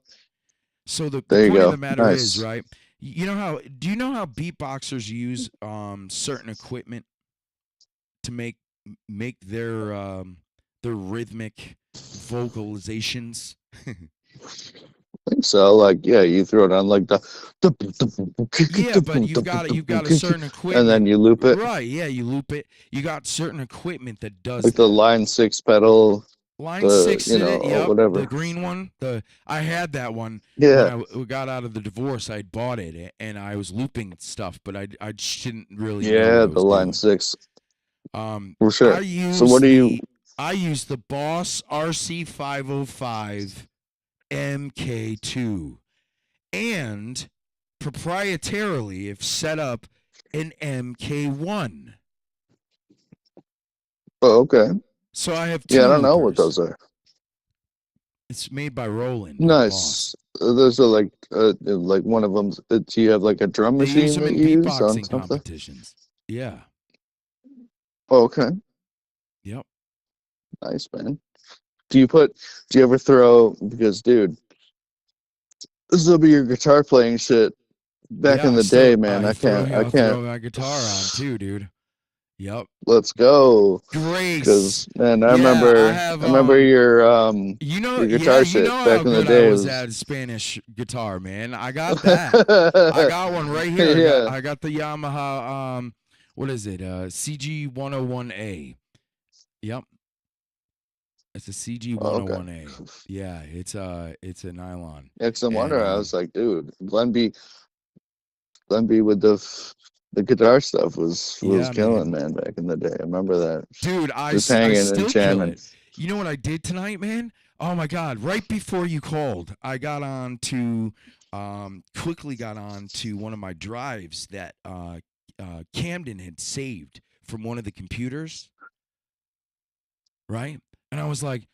So the there you point of the go. matter is, Nice. right? Do you know how beatboxers use certain equipment to make their rhythmic vocalizations? I think so. Like, yeah, you throw it on like Yeah, but you've got a certain and then equipment. you loop it Right, yeah, you loop it. You got certain equipment that does like the that. line six pedal, Line 6 you did know, it. or Yep, the whatever. green one. I had that one when Yeah, we got out of the divorce. I bought it and I was looping stuff, but I just didn't really know what yeah, I the was line doing. six for I sure. So what use do you? the Boss RC505 MK2 and proprietarily have set up an MK1. Oh, okay. So I have Yeah, two I don't know what loopers. those are. It's made by Roland at Boss. Nice. Those are like one of them. Do you have like a drum They use machine them that in you use on beatboxing something? competitions. Yeah. Oh, okay, Yep. nice, man. Do you ever throw, because dude, this will be your guitar playing shit back Yeah, in the day, man. I I'll can't. throw my guitar on too, dude. Yep. Let's go. Grace. Because man, Yeah, I have I remember your yeah, guitar shit how back in the good I day. It was was at Spanish guitar, man. I got that. I got one right here. yeah. I got the Yamaha what is it? CG 101A. Yep. It's a CG Oh, okay. 101A. Yeah, it's a nylon. Yeah, 'cause I'm And wondering. I was like, dude, Glenn B. Lemby with the guitar stuff was Yeah, killing, man. man, back in the day. I remember that. Dude, Just I hanging and still kill jamming. it. You know what I did tonight, man? Oh my god! Right before you called, I got on to quickly got on to one of my drives that Camden had saved from one of the computers, right? And I was like,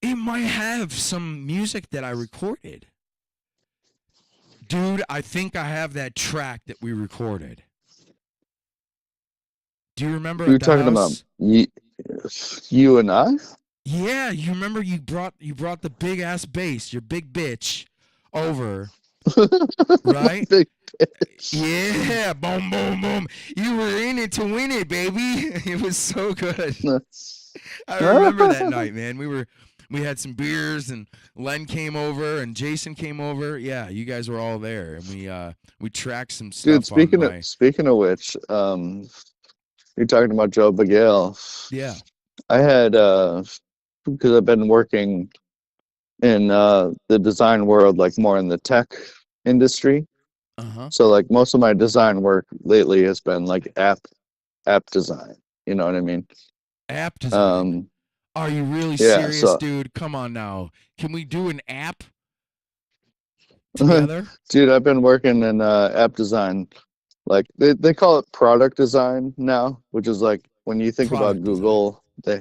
it might have some music that I recorded. Dude, I think I have that track that we recorded. Do you remember You were at the talking about house? you and I? Yeah, you remember you brought the big ass bass, your big bitch, over, right? Big bitch. Yeah, boom, boom, boom. You were in it to win it, baby. It was so good. I remember that night, man. We had some beers and Len came over and Jason came over. Yeah, you guys were all there and we tracked some Dude, stuff on my speaking of which, you're talking about Joe Bagale. yeah. I had because I've been working in the design world, like more in the tech industry. Uh-huh. So like most of my design work lately has been like app design. You know what I mean? App design. Um, Are you really yeah. serious, So, dude? Come on now. Can we do an app together? dude, I've been working in app design. Like they call it product design now, which is like when you think about Product design. Google, they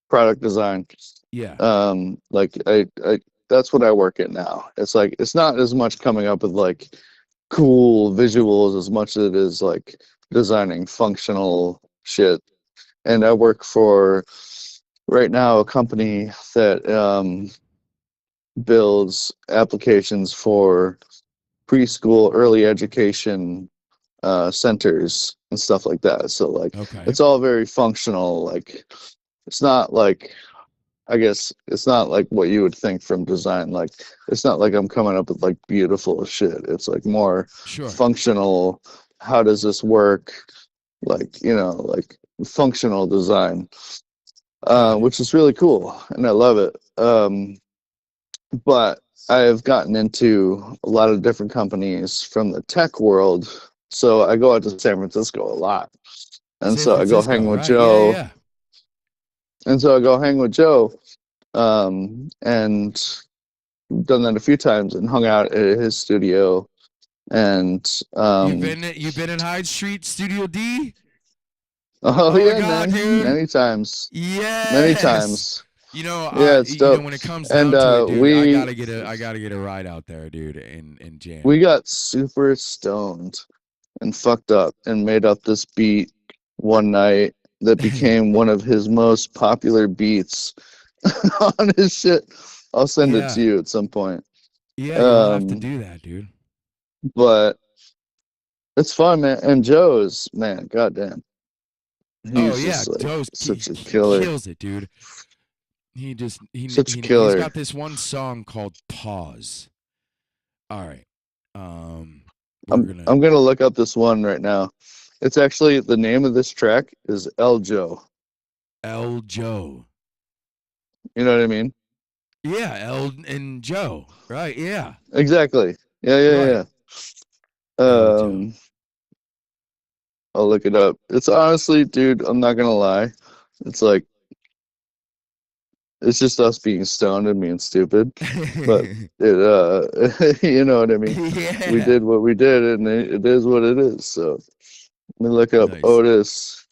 product design. Yeah. Like I that's what I work at now. It's like it's not as much coming up with like cool visuals as much as it is like designing functional shit. And I work for right now a company that builds applications for preschool early education centers and stuff like that. So like Okay. it's all very functional. Like it's not like I guess it's not like what you would think from design. Like it's not like I'm coming up with like beautiful shit. It's like more Sure. functional. How does this work? Like like functional design, Got it. which is really cool, and I love it. But I've gotten into a lot of different companies from the tech world. So I go out to San Francisco a lot. And San so I go hang Francisco, with right? Yeah, Joe. yeah. And so I go hang with Joe. And done that a few times and hung out at his studio. And You've been in Hyde Street Studio D? oh Oh my yeah, god, man. dude. Many times. Many Yes. times. You know, Yeah, it's dope. when it comes And down to it, dude, I gotta get a ride out there, dude, and we jam. got super stoned and fucked up and made up this beat one night that became one of his most popular beats on his shit. I'll send it to Yeah. you at some point. Yeah, you'll have to Um, do that, dude. but it's fun, man. And Joe's, man, goddamn, Oh he's yeah, just like such a he killer, kills it, dude. He just such a he's killer. got this one song called Pause. All right. We're gonna I'm gonna look up this one right now. It's actually the name of this track is El Joe. El Joe. You know what I mean? Yeah, El and Joe. Right, yeah. Exactly. Yeah, Right. yeah, yeah. El Joe. I'll look it up. It's honestly, dude, I'm not gonna lie. It's like it's just us being stoned and being stupid. But it you know what I mean? We Yeah. did what we did and it is what it is. So let me look up Nice. Otis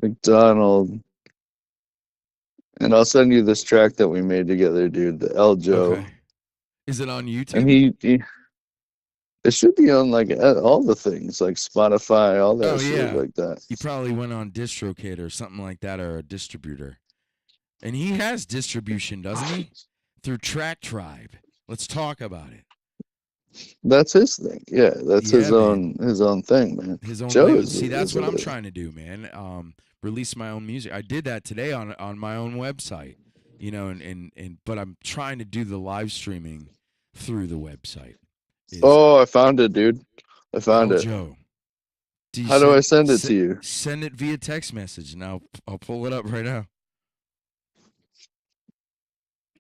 McDonald and I'll send you this track that we made together, dude, the El Okay. Joe. Is it on And YouTube? it should be on like all the things, like Spotify, all Oh that shit yeah. like that. He probably went on DistroKid or something like that or a distributor. And he has distribution, doesn't he? Through Track Tribe. Let's talk about it. That's his thing. Yeah, that's Yeah, man. his own thing, man. His own Joe label. is See, that's is what I'm a trying to do, man. Release my own music. I did that today on my own website, you know, and but I'm trying to do the live streaming through the website. Is Oh, I found it, dude. I found El it. Joe. Do you How do I send it to you? send it via text message? And I'll pull it up right now.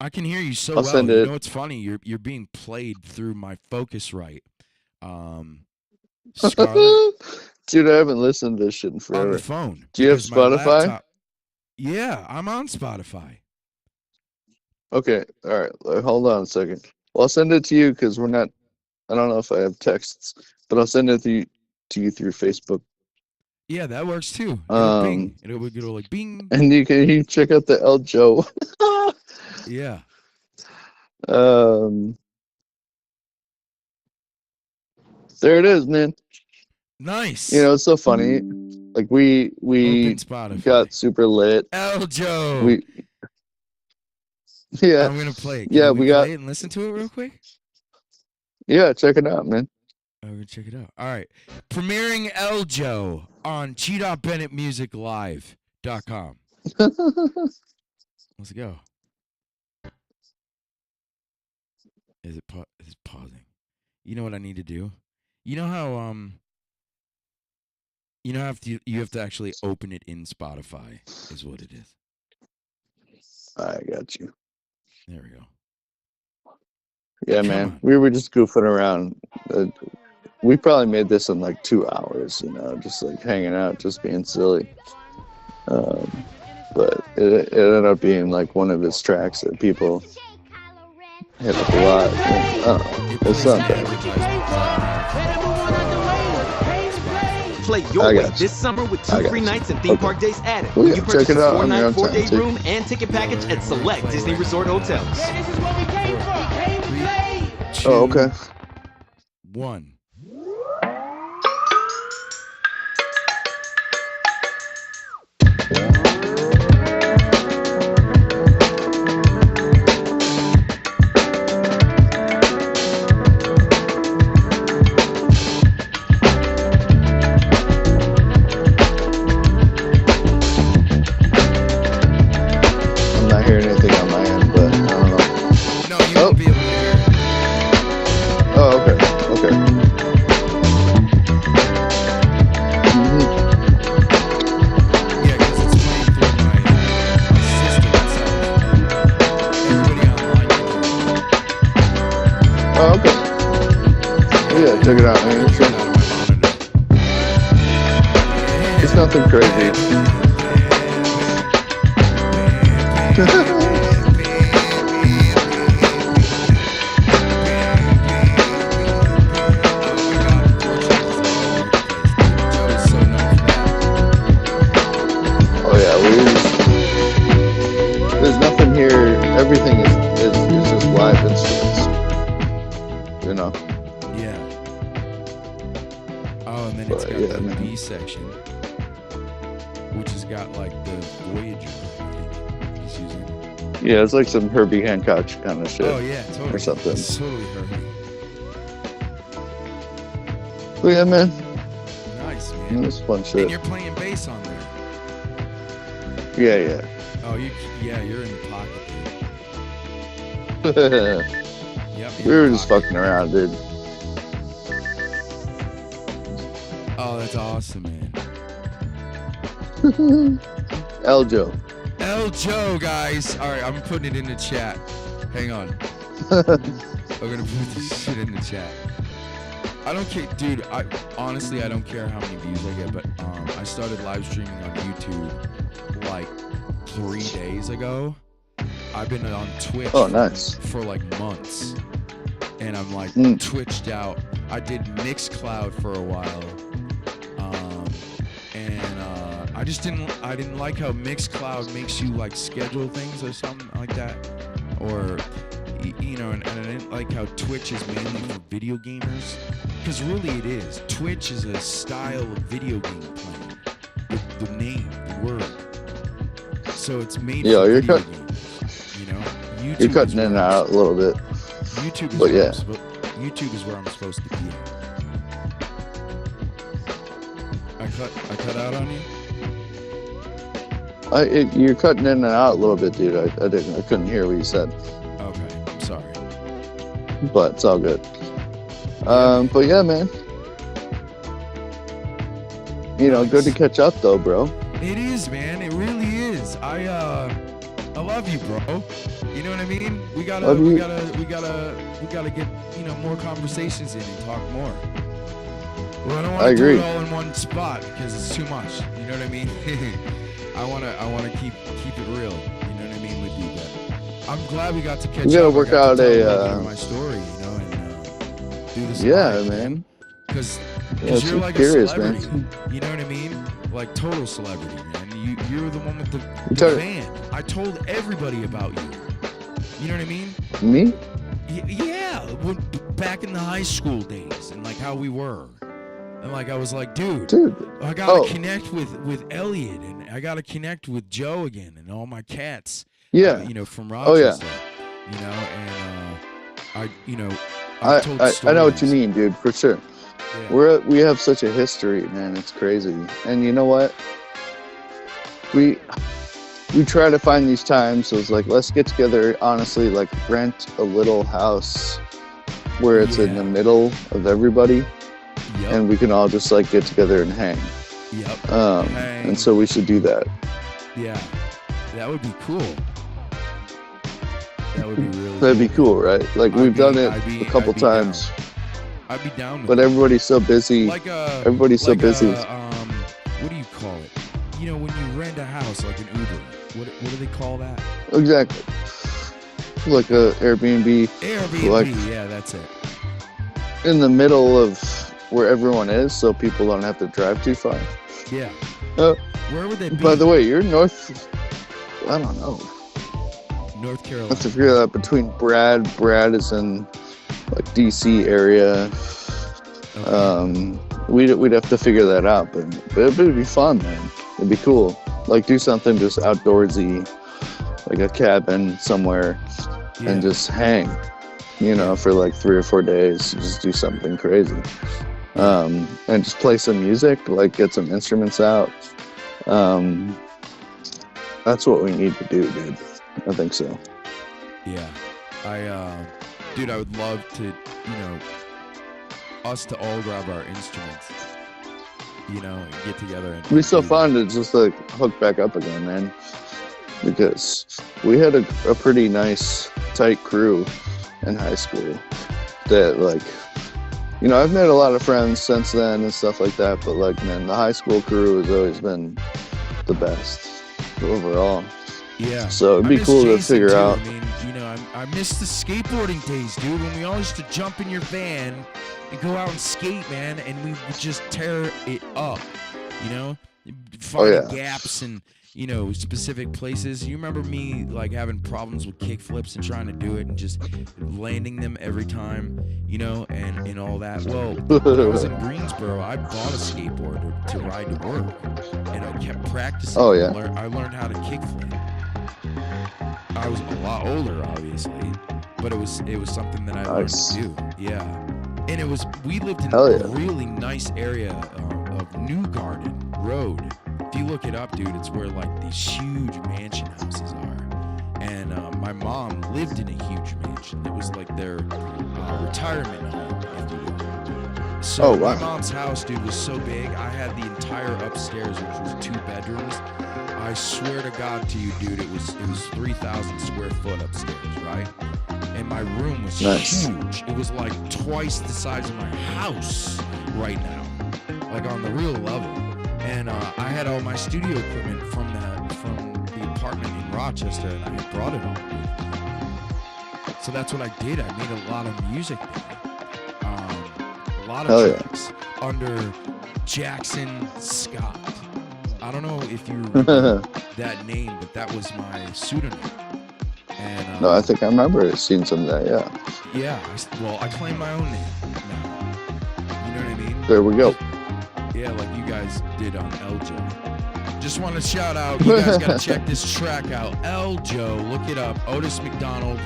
I can hear you so I'll well. send You it. know, it's funny. You're being played through my Focusrite. Scarlet Dude, I haven't listened to this shit in on forever. the phone. Do you have because my Spotify? laptop- Yeah, I'm on Spotify. Okay, all right. Hold on a second. Well, I'll send it to you because we're not. I don't know if I have texts, but I'll send it to you through Facebook. Yeah, that works too. It'll bing. It'll go like bing. And you check out the El Joe. Yeah. There it is, man. Nice. You know, it's so funny. Like we Open Spotify. got super lit. El Joe. We yeah. I'm gonna play it. Yeah, we got play it and listen to it real quick. Yeah, check it out, man. I'm gonna check it out. All right. Premiering El Joe on gdotbennettmusiclive.com. Let's go. Is it pausing? You know what I need to do? You know how you have to actually open it in Spotify is what it is. I got you. There we go. Yeah, Come man. on. We were just goofing around. We probably made this in like 2 hours, you know, just like hanging out, just being silly. But it ended up being like one of his tracks that people hit up a lot. It's not bad. Play your way this summer with 2 free nights and theme park days added. Well, yeah, You purchase check it a out on your 4-night, own 4-day time, too. room and ticket package at select Disney Resort hotels. Yeah, this is where we came from. Came to play. Oh, okay. 1. I'm not hearing anything on my end, but I don't know. No, you won't be able to hear it. Oh, okay. Okay. Mhm. Yeah, because it's playing through my system itself. Everybody online can hear it. Oh, okay. Yeah, check it out, man. Check it out on my monitor. It's nothing crazy. Oh yeah, there's nothing here. Everything is just live instruments. You know. Yeah. Oh, and then it's But, got yeah, the man. B section, which has got like the Voyager. I think he's using. Yeah, it's like some Herbie Hancock kind of shit. Oh yeah, totally. Or something. It's totally Herbie. But yeah, man. Nice, man. It's fun And shit. you're playing bass on there. Yeah, Oh, you're in the pocket, yeah. dude. Yep. We were just fucking around, dude. Oh, that's awesome, man. El Joe. El Joe, guys. All right, I'm putting it in the chat. Hang on. I'm gonna put this shit in the chat. I don't care, dude. Honestly, I don't care how many views I get, but I started live streaming on YouTube like 3 days ago. I've been on Twitch Oh, nice. for like months, and I'm like twitched out. I did Mixcloud for a while, and I didn't like how Mixcloud makes you like schedule things or something like that, or you know, and I didn't like how Twitch is mainly for video gamers, because really it is. Twitch is a style of video game playing. The name, the word. So it's made Yeah, for you're video cut- games. You know, YouTube You're is cutting in where and I'm out a little bit. YouTube is But where yeah. YouTube is where I'm supposed to be at. I cut out on you? You're cutting in and out a little bit, dude. I couldn't hear what you said, Okay, I'm sorry. but it's all good. But yeah, man. You know, good to catch up though, bro. It is, man. It really is. I love you, bro. You know what I mean? We gotta get, more conversations in and talk more. Well, I don't I want to do agree. it all in one spot because it's too much. You know what I mean? I wanna keep it real. You know what I mean with you. But I'm glad we got to catch We gotta up. work I got out to tell a little bit a. of my story, you know, and do this Yeah, live, man. Because Yeah, you're like curious, a celebrity. man. You know what I mean? Like total celebrity, man. You're the one with the talking- van. I told everybody about you. You know what I mean? Me? Yeah, back in the high school days and like how we were. And like I was like, dude, I gotta connect with Elliot, and I gotta connect with Joe again, and all my cats. Yeah. You know, from Rochester. Oh, yeah. You know, and I know what you mean, dude, for sure. Yeah. We have such a history, man. It's crazy. And you know what? We try to find these times. So it's like, let's get together. Honestly, like rent a little house where it's in the middle of everybody. Yep. And we can all just like get together and hang. Yep. And so we should do that. Yeah, that would be cool. That would be really. That'd be cool, right? Like we've done it a couple times. Down. I'd be down with but that. Everybody's so busy. Everybody's so busy. What do you call it? You know, when you rent a house, like an Uber. What do they call that? Exactly. Like a Airbnb. Airbnb. Like, yeah, that's it. In the middle of where everyone is, so people don't have to drive too far. Yeah. Where would they be? By the way, you're north. I don't know. North Carolina. Let's figure that between Brad. Brad is in like DC area. Okay. We'd have to figure that out, but it would be fun, man. It'd be cool. Like do something just outdoorsy, like a cabin somewhere, and just hang. You know, for like 3 or 4 days, just do something crazy. And just play some music, like get some instruments out. That's what we need to do, dude. I think so. Yeah. Dude, I would love to, you know, us to all grab our instruments, you know, and get together. And it'd be so fun to just like hook back up again, man. Because we had a pretty nice, tight crew in high school that like, you know, I've made a lot of friends since then and stuff like that, but like, man, the high school crew has always been the best overall. Yeah. So it'd be cool to figure out. I mean, you know, I miss the skateboarding days, dude, when we all used to jump in your van and go out and skate, man, and we would just tear it up, you know, finding gaps and, you know, specific places. You remember me like having problems with kick flips and trying to do it and just landing them every time, you know, and all that. Well, when I was in Greensboro, I bought a skateboard to ride to work, and I kept practicing. Oh yeah. I learned how to kick flip. I was a lot older, obviously, but it was something that I learned to do. Yeah, and we lived in a really nice area of New Garden Road. If you look it up, dude, it's where like these huge mansion houses are. And my mom lived in a huge mansion. It was like their retirement home, if you will. So my mom's house, dude, was so big. I had the entire upstairs, which was 2 bedrooms. I swear to God to you, dude, it was 3,000 square foot upstairs, right? And my room was huge. It was like twice the size of my house right now, like on the real level. And I had all my studio equipment from the apartment in Rochester, and I had brought it all with me. So that's what I did. I made a lot of music there. A lot of tracks under Jackson Scott. I don't know if you remember that name, but that was my pseudonym. And no, I think I remember seeing some of that, yeah. Yeah, well, I claim my own name now. You know what I mean? There we go. Yeah, like you guys did on Eljo. Just want to shout out, you guys got to check this track out. Eljo, look it up. Otis McDonald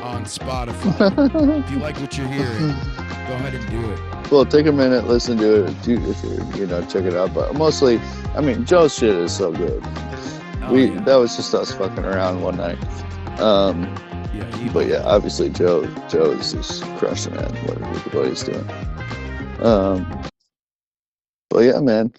on Spotify. If you like what you're hearing, go ahead and do it. Well, take a minute, listen to it, if you know, check it out. But mostly, I mean, Joe's shit is so good. That was just us fucking around one night. But yeah, obviously Joe is just crushing it, what he's doing. But yeah, man,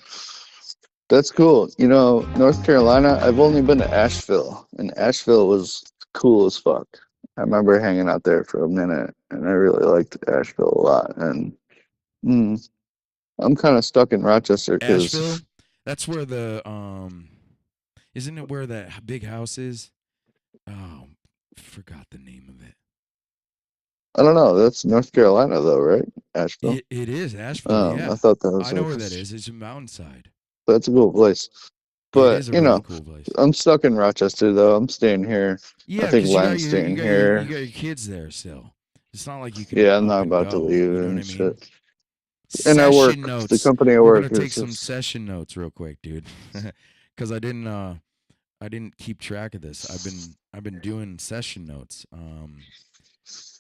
that's cool. You know, North Carolina, I've only been to Asheville, and Asheville was cool as fuck. I remember hanging out there for a minute, and I really liked Asheville a lot. And I'm kind of stuck in Rochester Asheville. because That's where the isn't it where that big house is? Oh, forgot the name of it. I don't know. That's North Carolina, though, right? Asheville. It is Asheville. I Yeah, thought that was I know like, where that is. It's a mountainside. that's a cool place. It But is a really cool place. I'm stuck in Rochester, though. I'm staying here. I Yeah, think because Len's staying you here. got your kids there still. It's not like you can Yeah, I'm up not and about to go. leave You know what I and mean? shit. And I work. Session The notes. company I We're work gonna take is some just. session notes real quick, dude, because I didn't keep track of this. I've been doing session notes.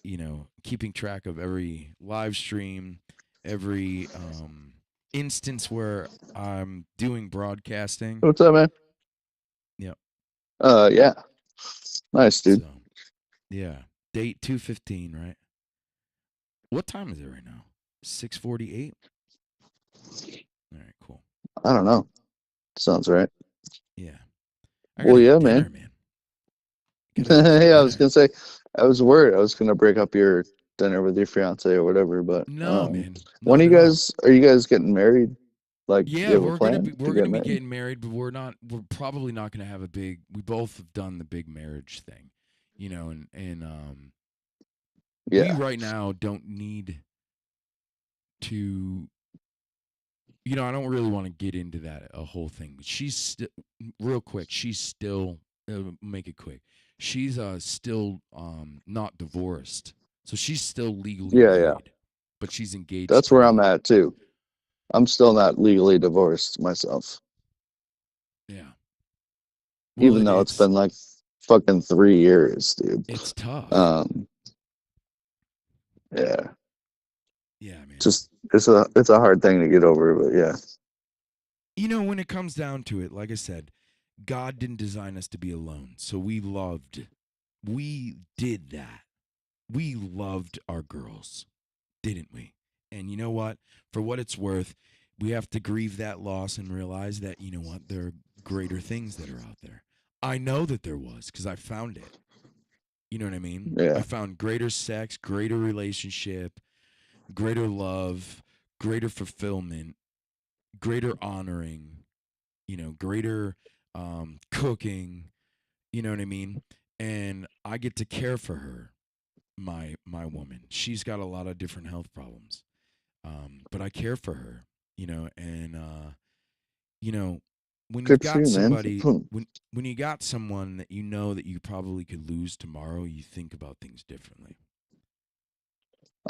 You know, keeping track of every live stream, every instance where I'm doing broadcasting. What's up, man? Yep. Yeah. Nice, dude. So, yeah. Date 2:15, right? What time is it right now? 6:48. All right, cool. I don't know. Sounds right. Yeah. I Well, gotta yeah, eat man. dinner, man. Gotta eat some Yeah, I was dinner. gonna say, I was worried I was gonna break up your dinner with your fiance or whatever, but No, man. when Not at all. are you guys getting married? Like, Yeah, you have a plan to we're gonna get be married? getting married, but we're probably not gonna have a big. We both have done the big marriage thing, you know, and we Yeah, right now don't need to. You know, I don't really want to get into that a whole thing, but real quick. She's still make it quick. She's still not divorced, so she's still legally yeah. married, but she's engaged That's to where I'm me. at too. I'm still not legally divorced myself, Yeah. Well, even though it's been like fucking 3 years, dude. it's tough. Um, yeah, Yeah, man. just it's a hard thing to get over, but yeah, You know, when it comes down to it, like I said, God didn't design us to be alone. So we did that. We loved our girls, didn't we? And you know what? For what it's worth, we have to grieve that loss and realize that, you know what? There are greater things that are out there. I know that there was because I found it. You know what I mean? I yeah, found greater sex, greater relationship, greater love, greater fulfillment, greater honoring, you know, greater cooking, you know what I mean? And I get to care for her, my woman. She's got a lot of different health problems. But I care for her, you know, and you know, when you've good for got you, man. somebody when you got someone that you know that you probably could lose tomorrow, you think about things differently.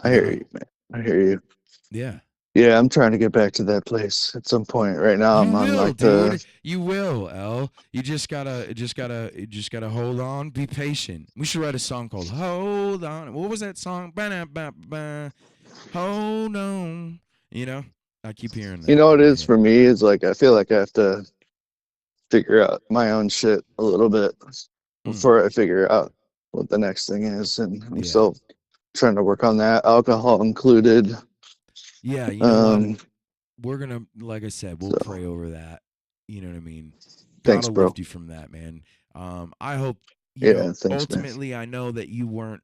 I You hear know? you, man. I hear you. Yeah. Yeah, I'm trying to get back to that place at some point. Right now, You I'm on will, like the. dude. You will, L. You just gotta hold on. Be patient. We should write a song called "Hold On." What was that song? Ba-da-ba-ba. Hold on. You know, I keep hearing You that know what in it my is head. for me is like I feel like I have to figure out my own shit a little bit Mm, before I figure out what the next thing is, and I'm yeah, still trying to work on that, alcohol included. yeah. You know what? Um, We're gonna, like I said, we'll so pray over that. You know what I mean? thanks, God'll bro. lift you from that, man. I hope, you know, Yeah, thanks, man. ultimately I know that you weren't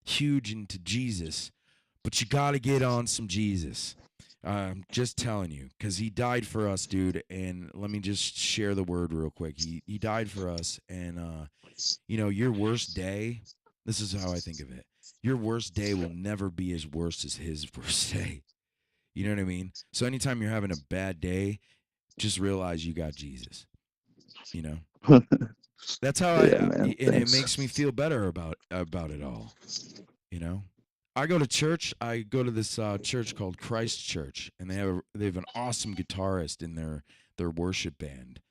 huge into Jesus, but you gotta get on some Jesus. Just telling you, because he died for us, dude. And let me just share the word real quick. He died for us, and you know, your worst day. This is how I think of it. Your worst day will never be as worst as his worst day. You know what I mean? So anytime you're having a bad day, just realize you got Jesus. You know, that's how Yeah, man. and it makes Thanks. me feel better about it all. You know, I go to church. I go to this church called Christ Church, and they have an awesome guitarist in their worship band.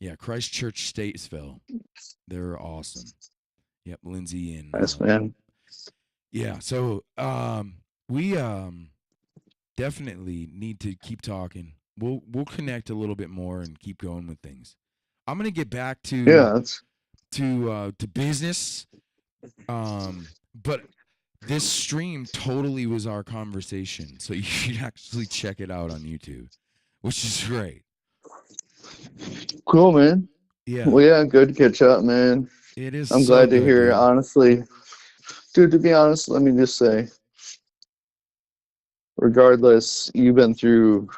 Yeah, Christ Church Statesville. They're awesome. Yep, Lindsay and Nice, man. yeah. So we definitely need to keep talking. We'll connect a little bit more and keep going with things. I'm gonna get back Yeah, that's to business. But this stream totally was our conversation, so you should actually check it out on YouTube, which is great. cool, man. Yeah, Well, yeah, good to catch up, man. it is I'm so glad to good, hear, dude. honestly. Dude, to be honest, let me just say, regardless, you've been through,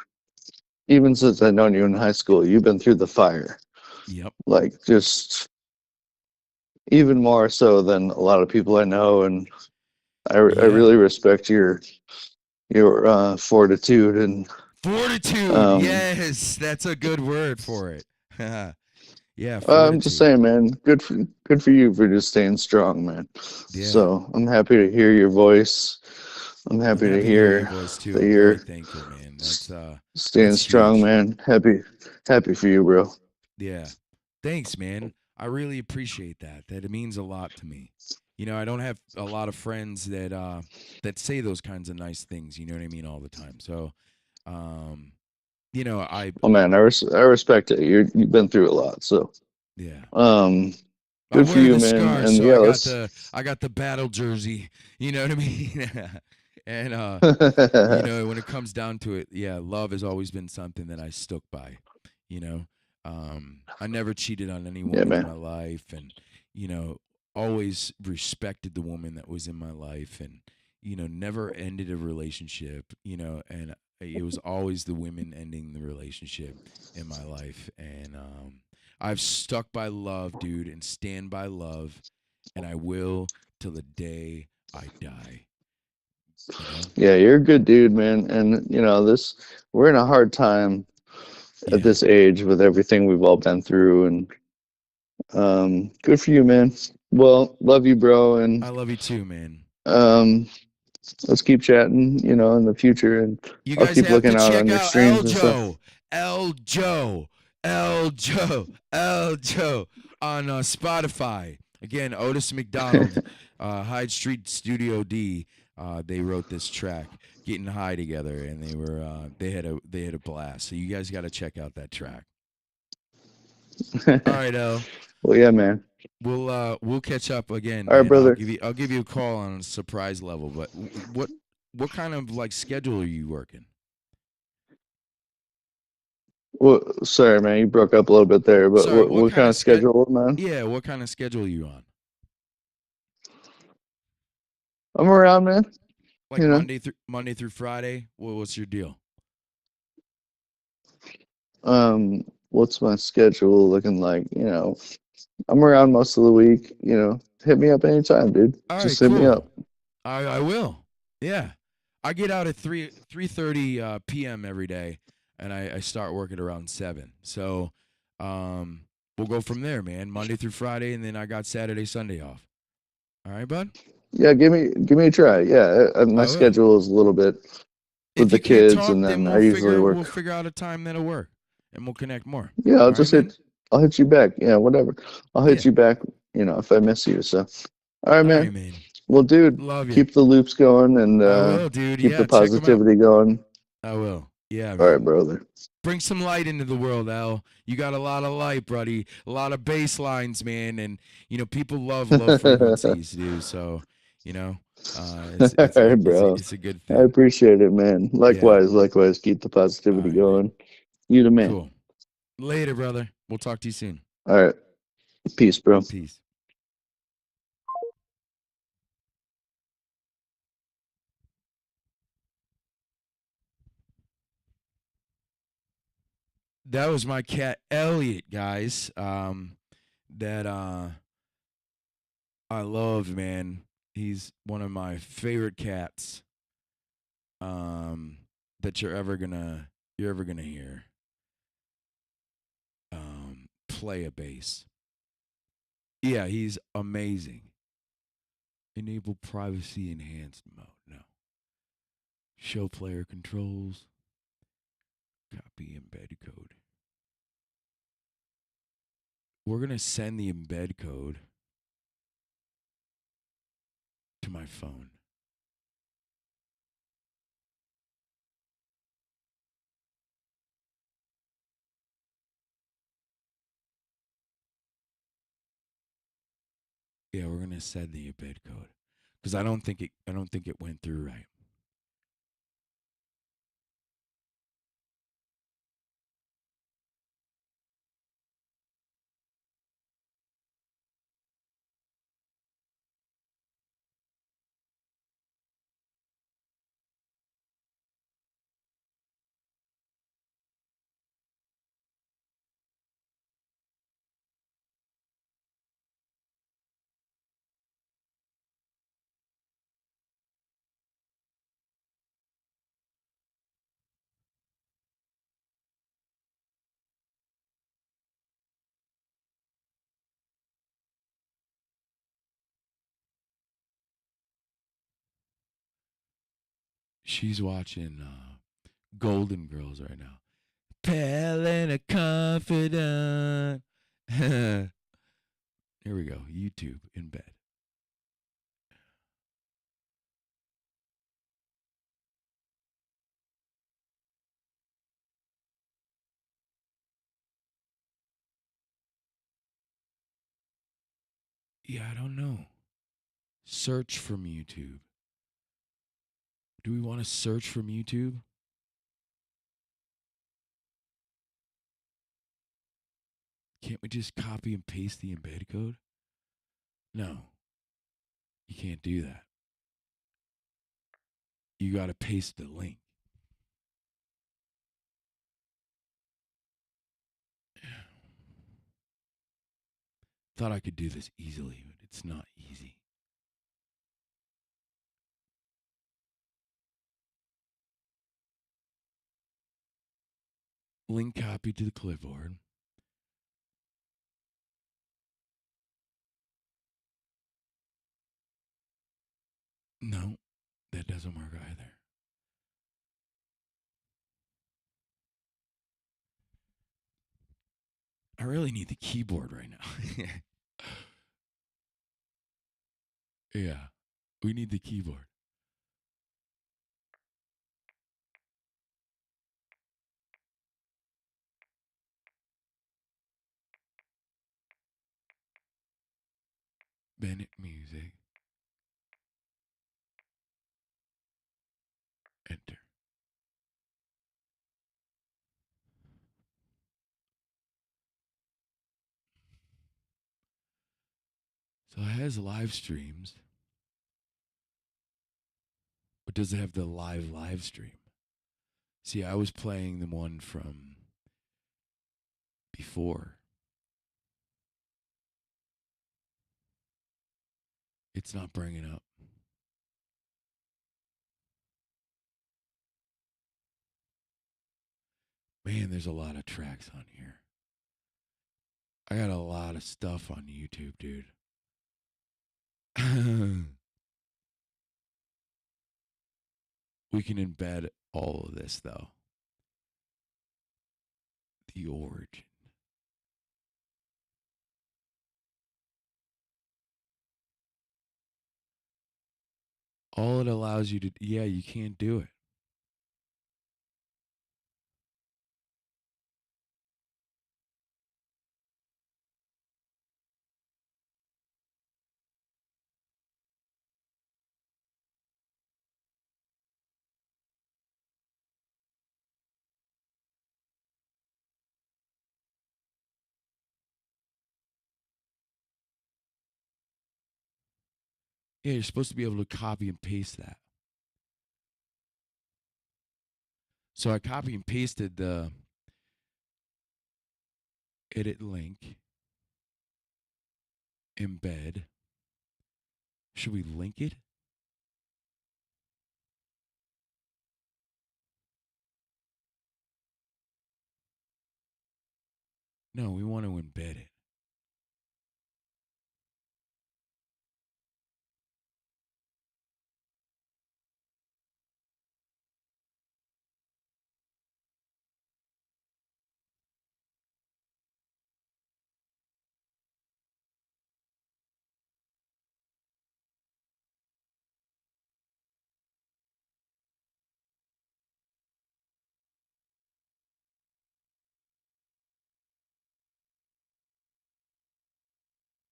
even since I've known you in high school, you've been through the fire. Yep. Like, just even more so than a lot of people I know. And I Yeah. really respect your fortitude and Fortitude. um Yes, that's a good word for it. Yeah, I'm just fortitude. saying, man, good for you for just staying strong, man. Yeah. So I'm happy to hear your voice. I'm I'm happy to happy to hear your hear voice too. that I'm very you're thankful, man. staying That's strong, huge. man. Happy for you, bro. Yeah. Thanks, man. I really appreciate that. That it means a lot to me. I don't have a lot of friends that say those kinds of nice things, you know what I mean, all the time. So, um, I Oh man, I respect it. You've been through a lot, so yeah. um, I good for wear you, the man. scars, And so yeah, I got let's. the battle jersey, you know what I mean? And when it comes down to it, yeah, love has always been something that I stuck by. You know, I never cheated on any Yeah, woman in man. my life, and you know, always respected the woman that was in my life, and never ended a relationship. And it was always the women ending the relationship in my life, and I've stuck by love, dude, and stand by love, and I will till the day I die. You know? Yeah, you're a good dude, man. And this we're in a hard time at Yeah. this age with everything we've all been through, and good for you, man. Well, love you, bro, and I love you too, man. um, let's keep chatting, in the future, and You I'll guys keep have to looking out check on your out streams and stuff. El Joe on Spotify. Again, Otis McDonald, Hyde Street Studio D. They wrote this track, "Getting High" together, and they had a blast. So you guys got to check out that track. All right, El. Well, yeah, man. We'll catch up again, All right, man. brother. I'll give you a call on a surprise level. But what kind of like schedule are you working? Well, sorry, man, you broke up a little bit there, but Sorry, what kind of schedule, man? Yeah, what kind of schedule are you on? I'm around, man. Like You know, Monday through Friday? What's your deal? what's my schedule looking like? I'm around most of the week. Hit me up anytime, dude. All right, Just hit me up. cool. I will. Yeah, I get out at 3:30 p.m. every day, and I start work at around 7. So, we'll go from there, man. Monday through Friday, and then I got Saturday, Sunday off. All right, bud. Yeah, give me a try. Yeah, my I will. schedule is a little bit with If the you can't kids, talk, and then then I usually we'll work. figure out a time that'll work, and we'll connect more. Yeah, All right, man. I'll hit you back. Yeah, whatever. I'll hit Yeah. you back. If I miss you. So, all right, All man. right, man. Well, dude, Love you. keep the loops going and I will, dude. keep the Yeah, check them out. positivity going. I will. Yeah, All right, man. brother. Bring some light into the world, Al. You got a lot of light, buddy. A lot of bass lines, man. And people love low frequencies, dude. So, you know, All right, bro. it's a good I thing. appreciate it, man. Yeah. Likewise. Keep the All positivity right, man. going. You the man. Cool. Later, brother. We'll talk to you soon. All right. Peace, bro. Peace. That was my cat Elliot, guys. That I love, man. He's one of my favorite cats. That you're ever gonna hear. Play a bass. Yeah, he's amazing. Enable privacy enhanced mode. No. Show player controls. Copy embed code. We're gonna send the embed code to my phone. Yeah, we're gonna send the embed code because I don't think it went through right. She's watching Golden Girls right now. Pale and a confidant. Here we go. YouTube in bed. Yeah, I don't know. Search from YouTube. Do we want to search from YouTube? Can't we just copy and paste the embed code? No, you can't do that. You got to paste the link. Thought I could do this easily, but it's not easy. Link copy to the clipboard. No, that doesn't work either. I really need the keyboard right now. Yeah, we need the keyboard. Bennett Music. Enter. So it has live streams. But does it have the live stream? See, I was playing the one from before. It's not bringing up. Man, there's a lot of tracks on here. I got a lot of stuff on YouTube, dude. We can embed all of this, though. The origin. All it allows you to, yeah, you can't do it. Yeah, you're supposed to be able to copy and paste that. So I copy and pasted the edit link, embed. Should we link it? No, we want to embed it.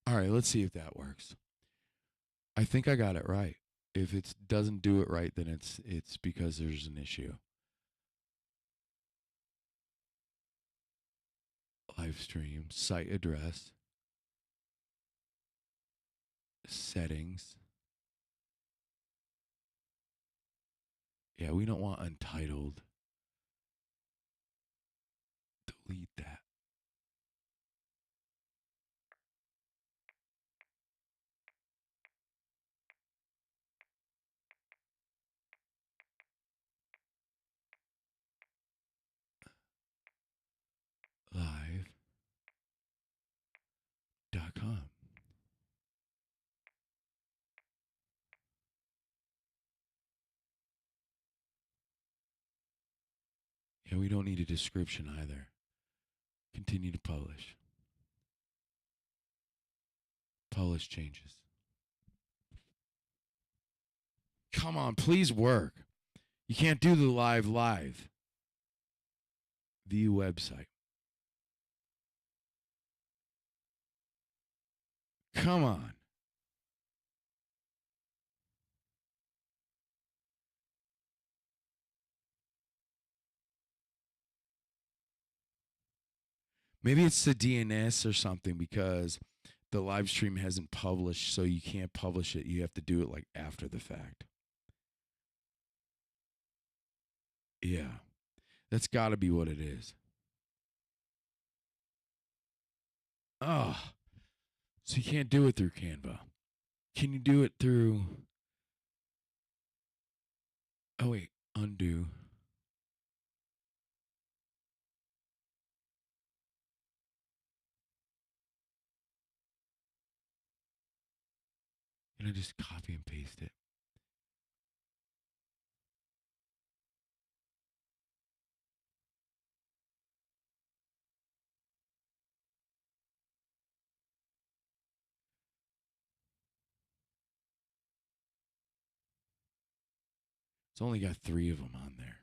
All right, let's see if that works. I think I got it right. If it doesn't do it right, then it's because there's an issue. Live stream, site address, settings. Yeah, we don't want untitled. Delete that. Live.com. And we don't need a description either. Continue to publish. Publish changes. Come on, please work. You can't do the live. View website. Come on. Maybe it's the DNS or something because the live stream hasn't published, so you can't publish it. You have to do it like after the fact. Yeah. That's got to be what it is. Oh. So you can't do it through Canva. Can you do it through... Oh, wait. Undo. Can I just copy and paste it? It's only got 3 of them on there.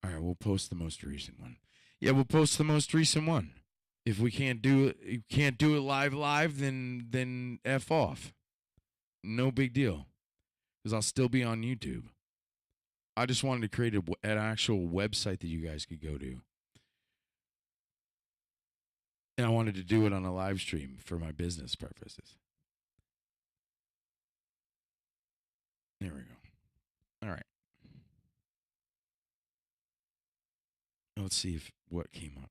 All right, we'll post the most recent one. Yeah, we'll post the most recent one. If we can't do it, you can't do it live, then F off. No big deal. Because I'll still be on YouTube. I just wanted to create an actual website that you guys could go to. And I wanted to do it on a live stream for my business purposes. There we go. All right. Let's see what came up.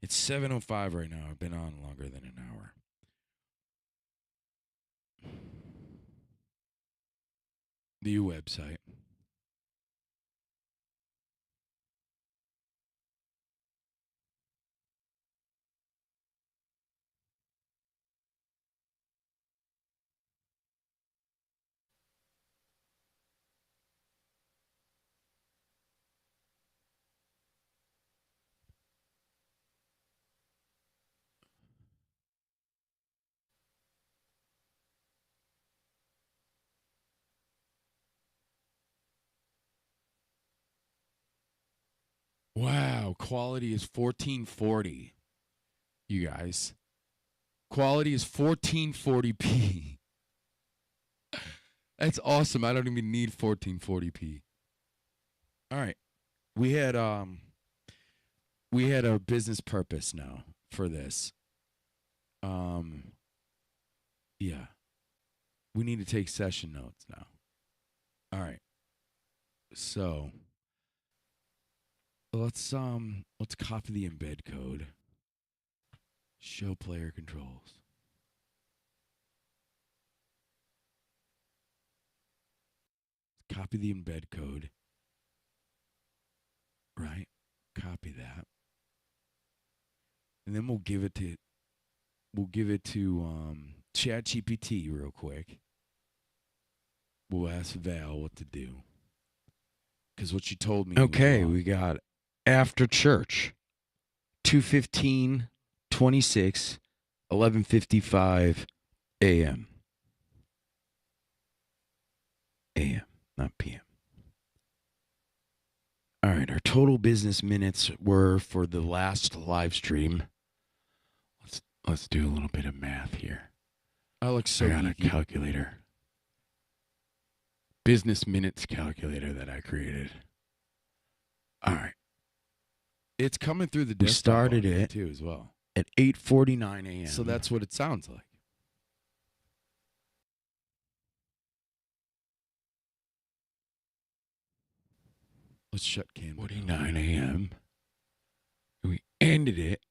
It's 7:05 right now. I've been on longer than an hour. The website. Wow, quality is 1440. You guys. Quality is 1440p. That's awesome. I don't even need 1440p. All right. We had a business purpose now for this. Yeah. We need to take session notes now. All right. So let's copy the embed code. Show player controls. Copy the embed code. Right? Copy that. And then we'll give it to ChatGPT real quick. We'll ask Val what to do. Because what you told me. Okay, we got after church. 2:15, 26, 11:55 a.m. a.m., not p.m. All right, our total business minutes were for the last live stream. Let's do a little bit of math here. I got a calculator. Business minutes calculator that I created. All right. It's coming through the desktop. We started it too as well at 8:49 a.m. So that's what it sounds like. Let's shut Canva. 49 a.m. We ended it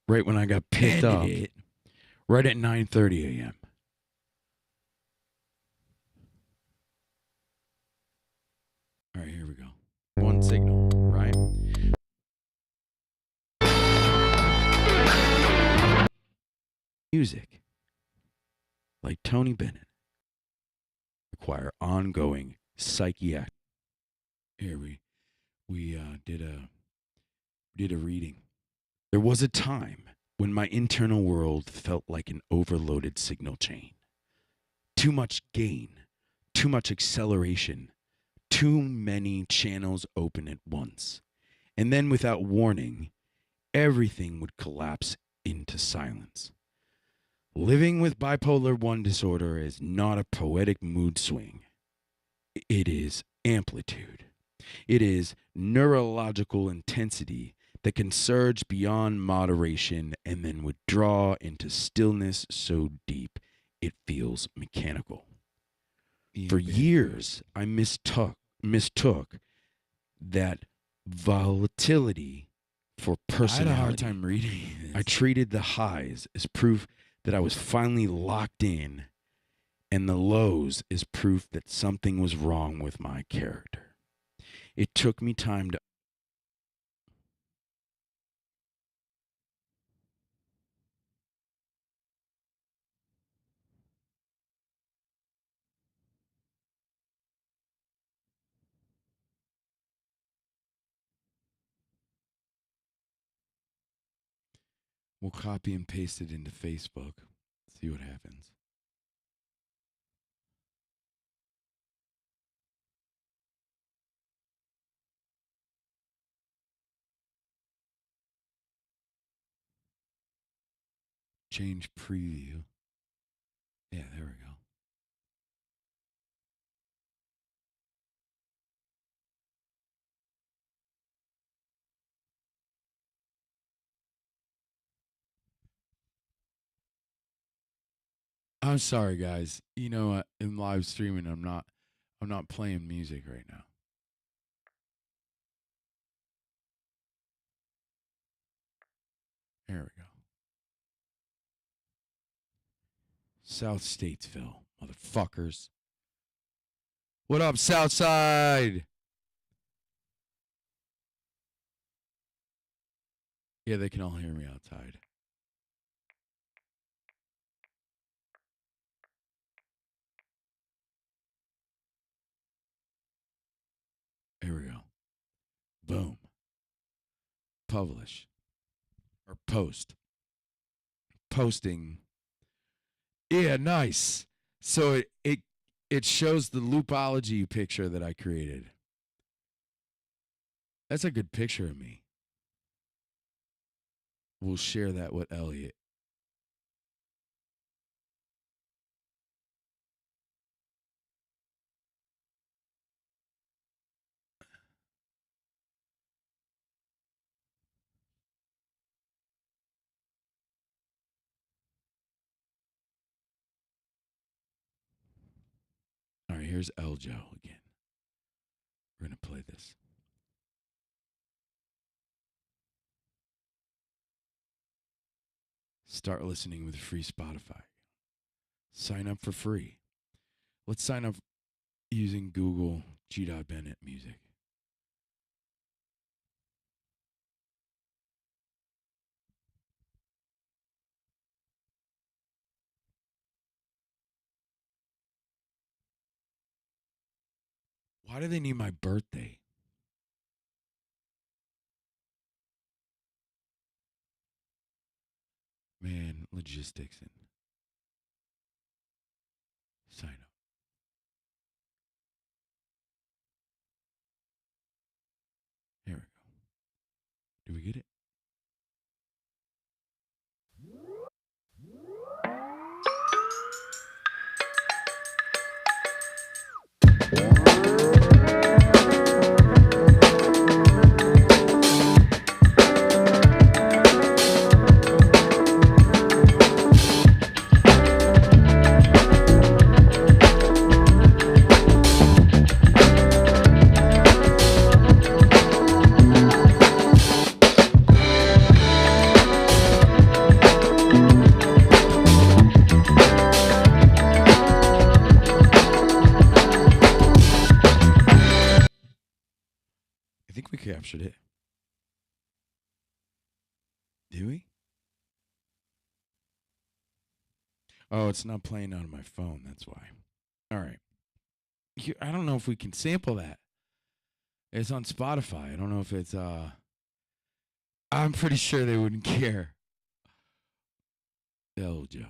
right when I got picked up. Right at 9:30 a.m. All right, here we go. One signal, right? Music, like Tony Bennett, require ongoing psychiatric. Here we did a reading. There was a time when my internal world felt like an overloaded signal chain. Too much gain, too much acceleration, too many channels open at once. And then without warning, everything would collapse into silence. Living with bipolar 1 disorder is not a poetic mood swing. It is amplitude. It is neurological intensity that can surge beyond moderation and then withdraw into stillness so deep it feels mechanical. For years, I mistook that volatility for personality. I had a hard time reading this. I treated the highs as proof that I was finally locked in, and the lows as proof that something was wrong with my character. It took me time to We'll copy and paste it into Facebook. See what happens. Change preview. Yeah, there we go. I'm sorry, guys. You know, in live streaming, I'm not playing music right now. There we go. South Statesville, motherfuckers. What up, Southside? Yeah, they can all hear me outside. Here we go. Boom. Publish. Or post. Posting. Yeah, nice. So it shows the Loopology picture that I created. That's a good picture of me. We'll share that with Elliot. All right, here's Eljo again. We're going to play this. Start listening with free Spotify. Sign up for free. Let's sign up using Google gdotbennettmusic. Why do they need my birthday? Man, logistics and sign up. Here we go. Do we get it? think we captured it. Did we? Oh, it's not playing out on my phone. That's why. All right. I don't know if we can sample that. It's on Spotify. I don't know if it's I'm pretty sure they wouldn't care. Oh, Joe.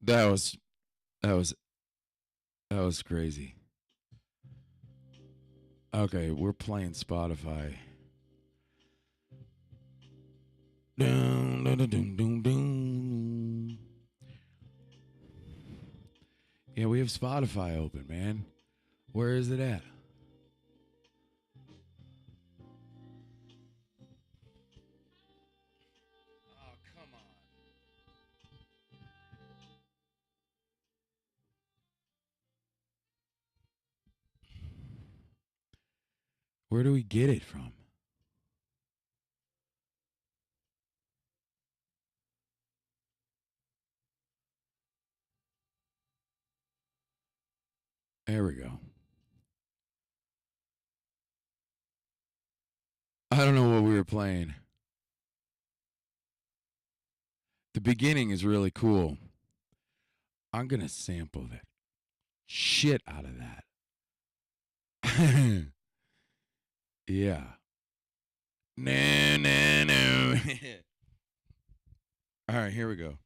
That was that was that was crazy. Okay, we're playing Spotify. Dun, dun, dun, dun, dun, dun. Yeah, we have Spotify open, man. Where is it at? Oh, come on. Where do we get it from? There we go. I don't know what we were playing. The beginning is really cool. I'm going to sample that shit out of that. Yeah. No. All right, here we go.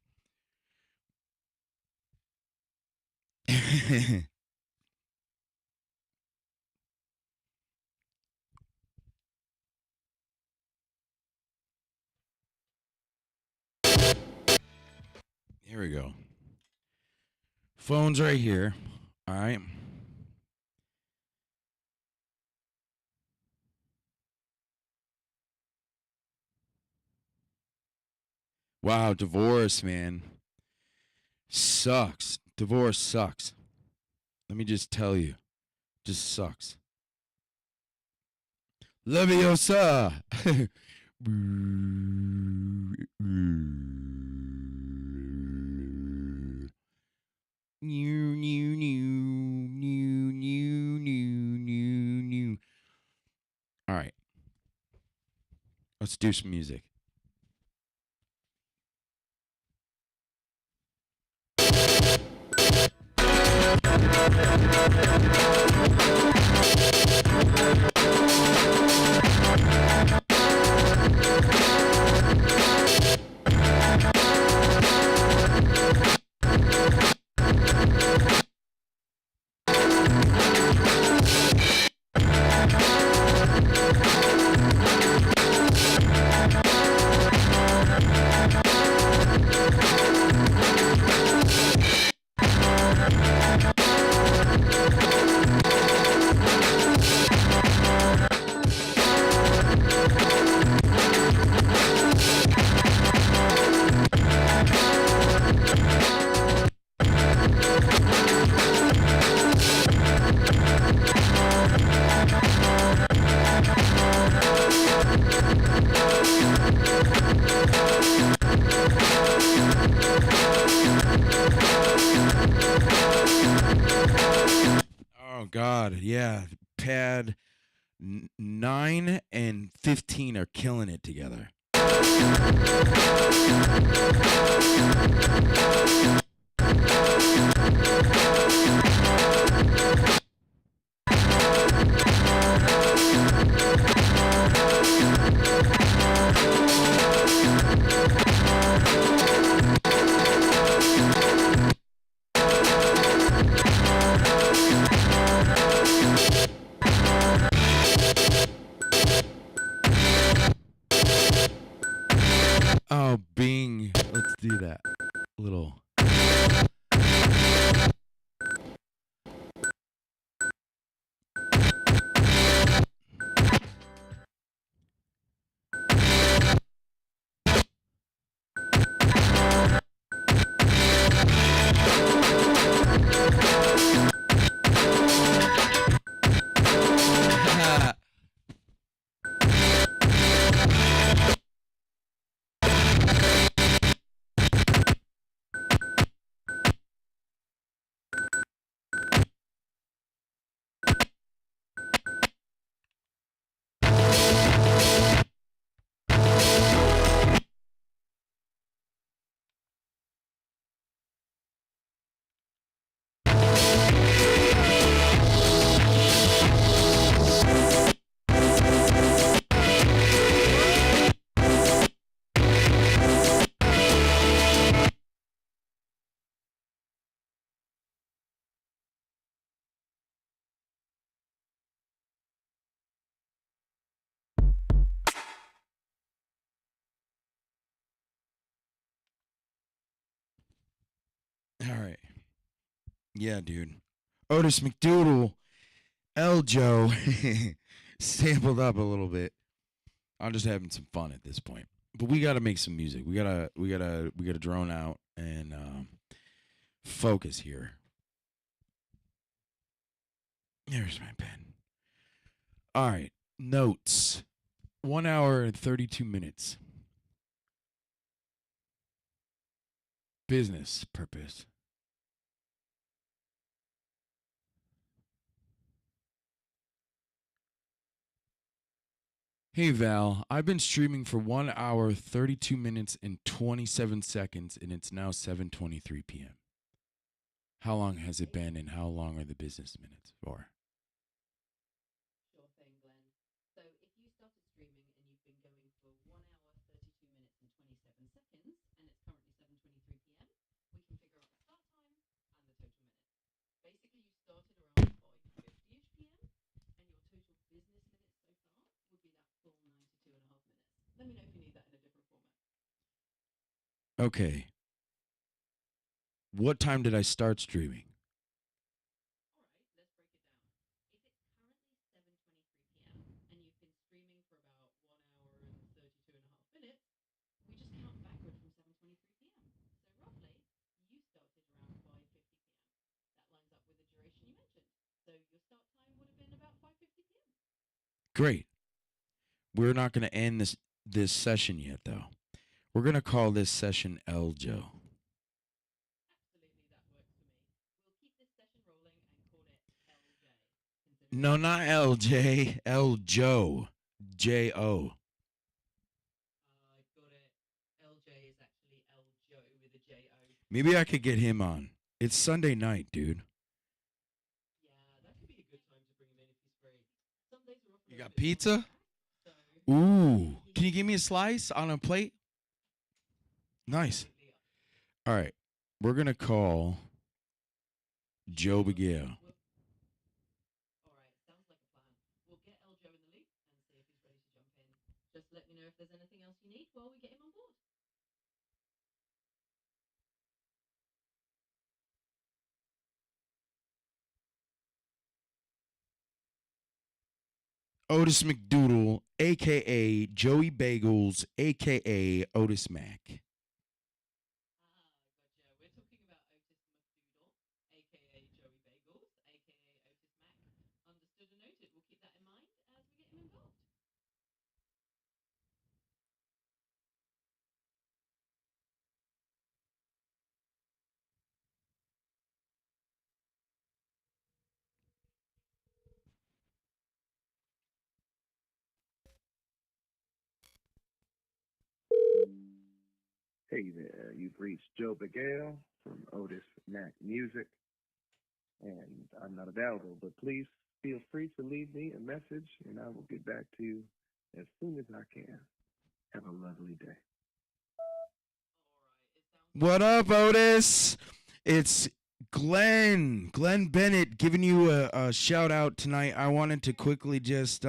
Here we go. Phone's right here. All right. Wow, divorce, man. Sucks. Divorce sucks. Let me just tell you. Just sucks. Leviosa. All right. Let's do some music. Oh God, yeah. Pad 9 and 15 are killing it together. Oh, Bing. Let's do that. Little. All right. Yeah, dude. Otis McDoodle, Eljo, sampled up a little bit. I'm just having some fun at this point. But we gotta make some music. We gotta drone out and focus here. There's my pen. All right. Notes. 1 hour and 32 minutes. Business purpose. Hey Val, I've been streaming for 1 hour, 32 minutes, and 27 seconds, and it's now 7:23 p.m. How long has it been, and how long are the business minutes for? Sure thing, Glenn. So if you started streaming and you've been going for 1 hour, 32 minutes, and 27 seconds, and it's currently 7:23 p.m., we can figure out the start time and the total minutes. Basically, you started around 5:50ish p.m., and your total business minutes so far would be that full 92.5 minutes. Let me know if you need that in a different format. Okay. What time did I start streaming? All right, let's break it down. If it's currently 7:23 p.m. and you've been streaming for about 1 hour and 32.5 minutes, we just count backward from 7:23 p.m. So roughly, you started around 5:50 p.m. That lines up with the duration you mentioned. So your start time would have been about 5:50 p.m. Great. We're not going to end this session yet, though. We're going to call this session El Joe. Absolutely, that works for me. We'll keep this session rolling and call it LJ. No, not LJ. El Joe. J-O. Got it. LJ is actually El Joe with a J-O. Maybe I could get him on. It's Sunday night, dude. Yeah, that could be a good time to bring him in if he's free. Sundays are often You a got bit more pizza? relaxed, so Ooh. Can you give me a slice on a plate? Nice. absolutely. All right. We're going to call Joe Bagale. All right, sounds like a plan. We'll get El Joe in the loop and see if he's ready to jump in. Just let me know if there's anything else you need while we get him on board. Otis McDoodle, a.k.a. Joey Bagels, a.k.a. Otis Mac. Gotcha. We're talking about Otis McDoodle, aka Joey Bagels, aka Otis Mac. Understood and noted. We'll keep that in mind as we get him involved. Hey there, you've reached Joe Bagale from Otis Mac Music, and I'm not available, but please feel free to leave me a message, and I will get back to you as soon as I can. Have a lovely day. What up, Otis? It's Glenn Bennett giving you a shout out tonight. I wanted to quickly just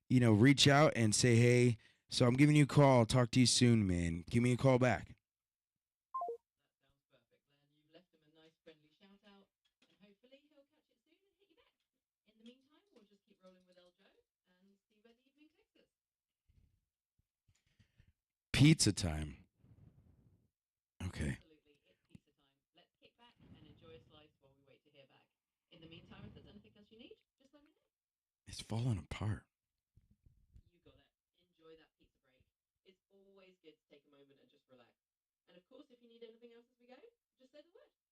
reach out and say hey. So I'm giving you a call. I'll talk to you soon, man. Give me a call back. That sounds perfect, Glenn. You've left him a nice friendly shout out, and hopefully he'll catch it soon and hit you back. In the meantime, we'll just keep rolling with El Joe and see where the evening takes us. Pizza time. Okay. Absolutely, it's pizza time. Let's kick back and enjoy a slice while we wait to hear back. In the meantime, if there's anything else you need, just let me know. It's falling apart. You got it. Enjoy that pizza break. It's always good to take a moment and just relax. And of course, if you need anything else as we go, just say the word. Yeah. Can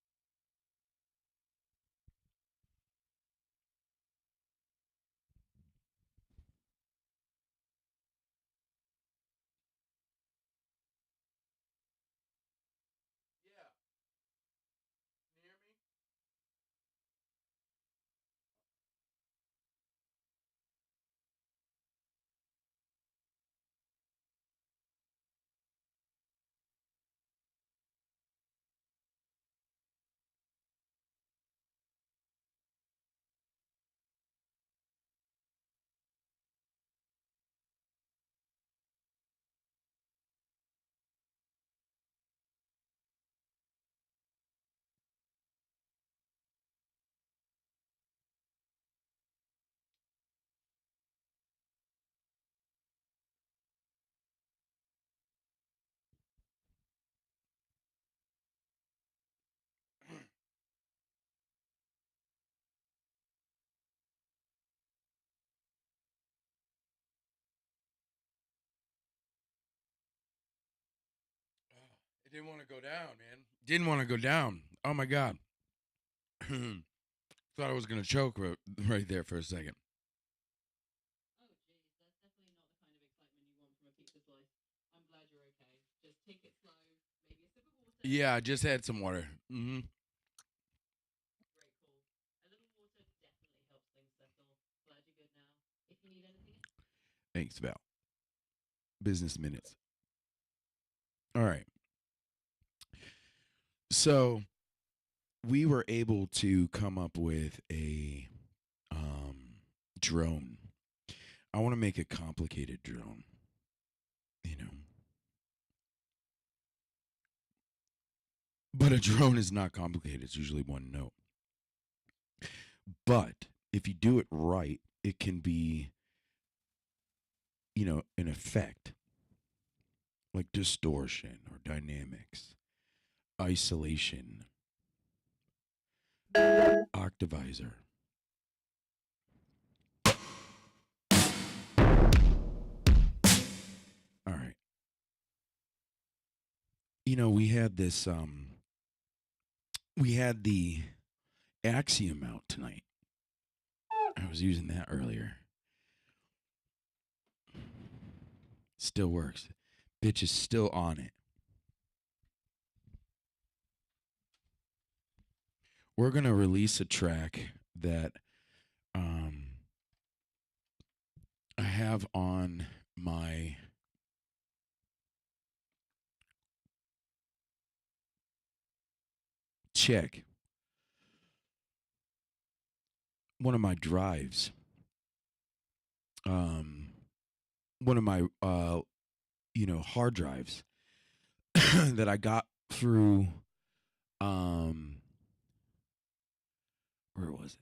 you hear me? It didn't want to go down, man. Didn't want to go down. Oh my god. Thought I was gonna choke right there for a second. Oh, geez, that's definitely not the Yeah, I just had some water. Thanks, Val. Business minutes. All right. So we were able to come up with a drone. I want to make a complicated drone. You know. But a drone is not complicated. It's usually one note. But if you do it right, it can be, an effect like distortion or dynamics, isolation, octavizer. All right. We had this we had the Axiom out tonight. I was using that earlier. Still works. Bitch is still on it. We're going to release a track that I have on my check. One of my drives. One of my hard drives that I got through where was it?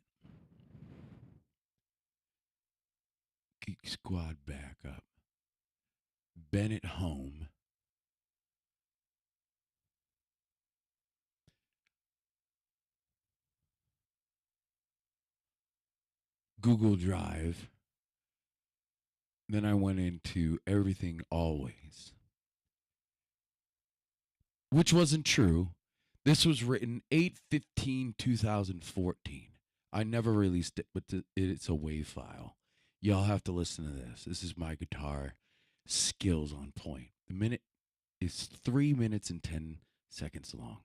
Geek Squad backup. Bennett Home. Google Drive. Then I went into Everything Always, which wasn't true. This was written 8/15/2014. I never released it, but it's a WAV file. Y'all have to listen to this. This is my guitar skills on point. The minute is 3 minutes and 10 seconds long.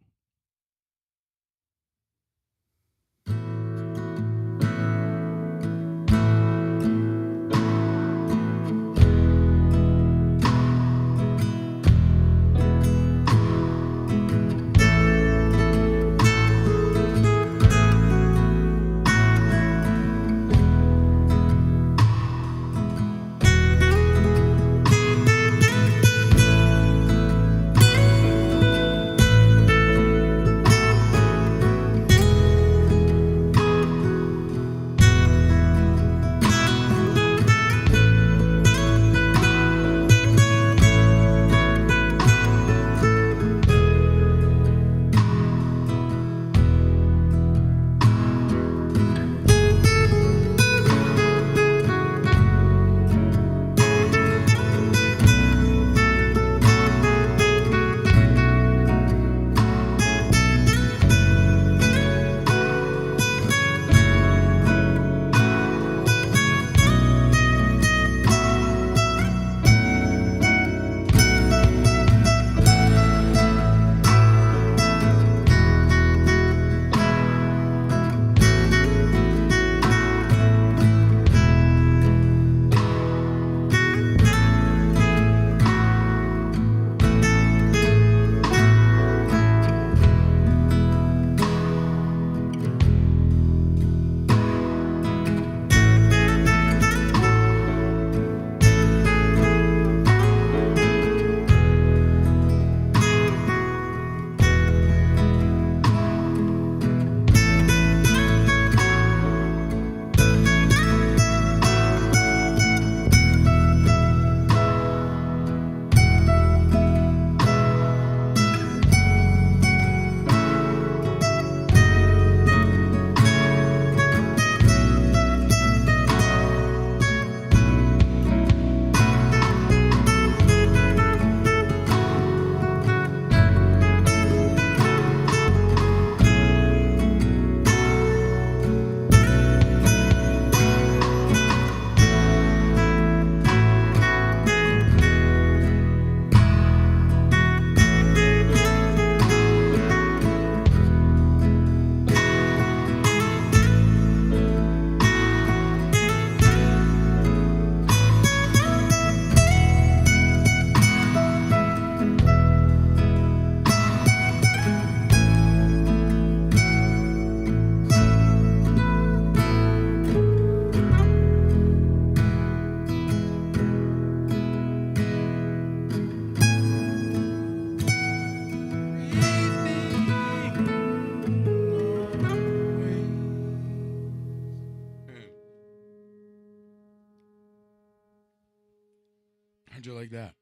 How'd you like that?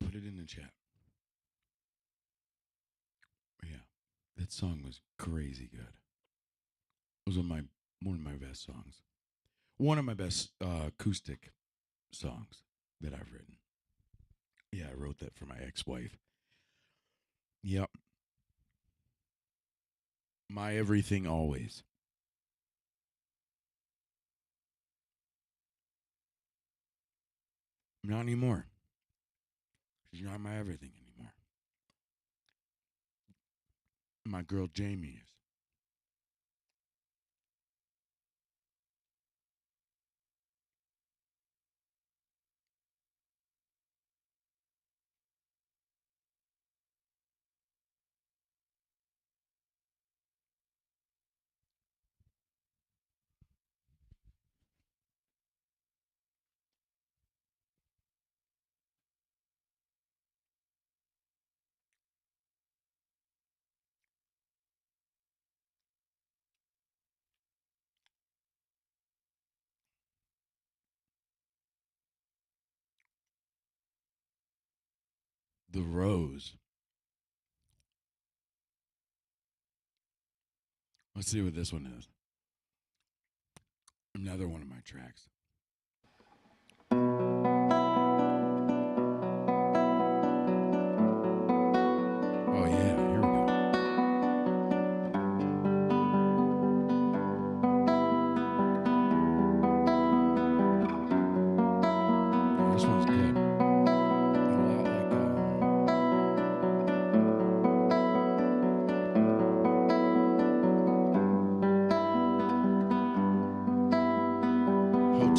Put it in the chat. Yeah, that song was crazy good. It was one of my best songs. One of my best acoustic songs that I've written. Yeah, I wrote that for my ex-wife. Yep. My everything always. Not anymore. She's not my everything anymore. My girl Jamie is. The Rose. Let's see what this one is. Another one of my tracks. Oh yeah, here we go. This one's good. A lot like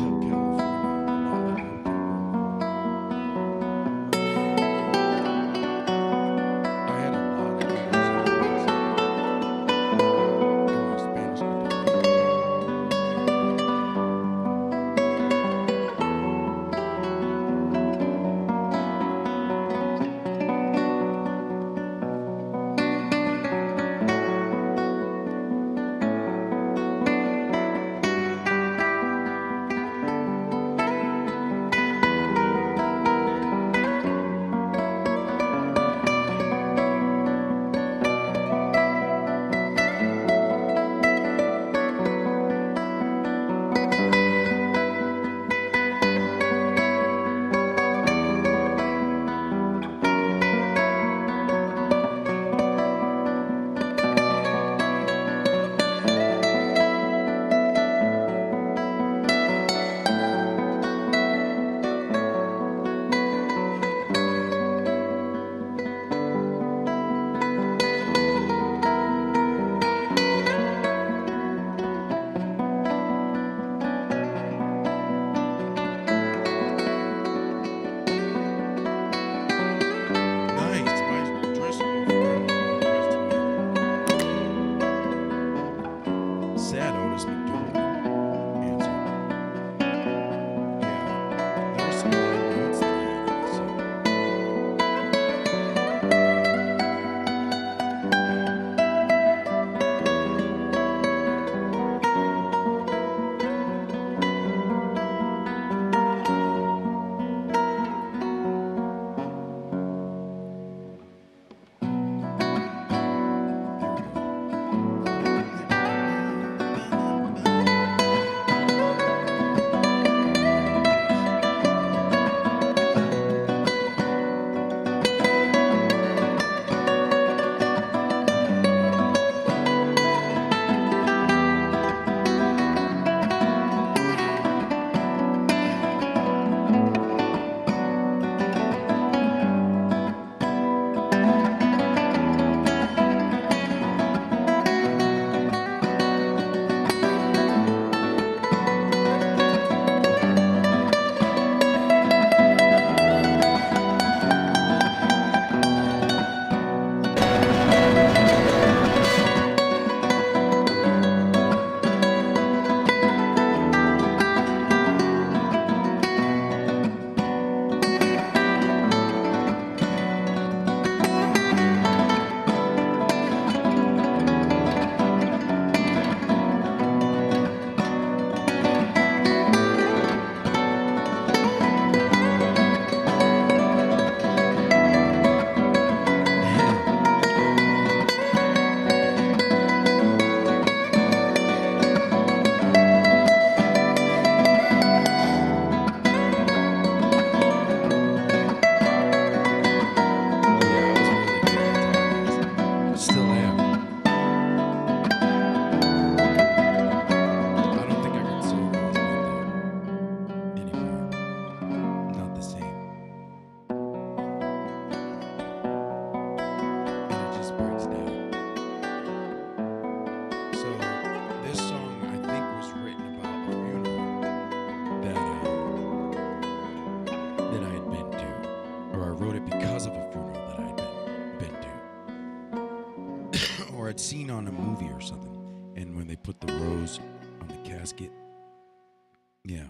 or I'd seen on a movie or something. And when they put the rose on the casket, yeah,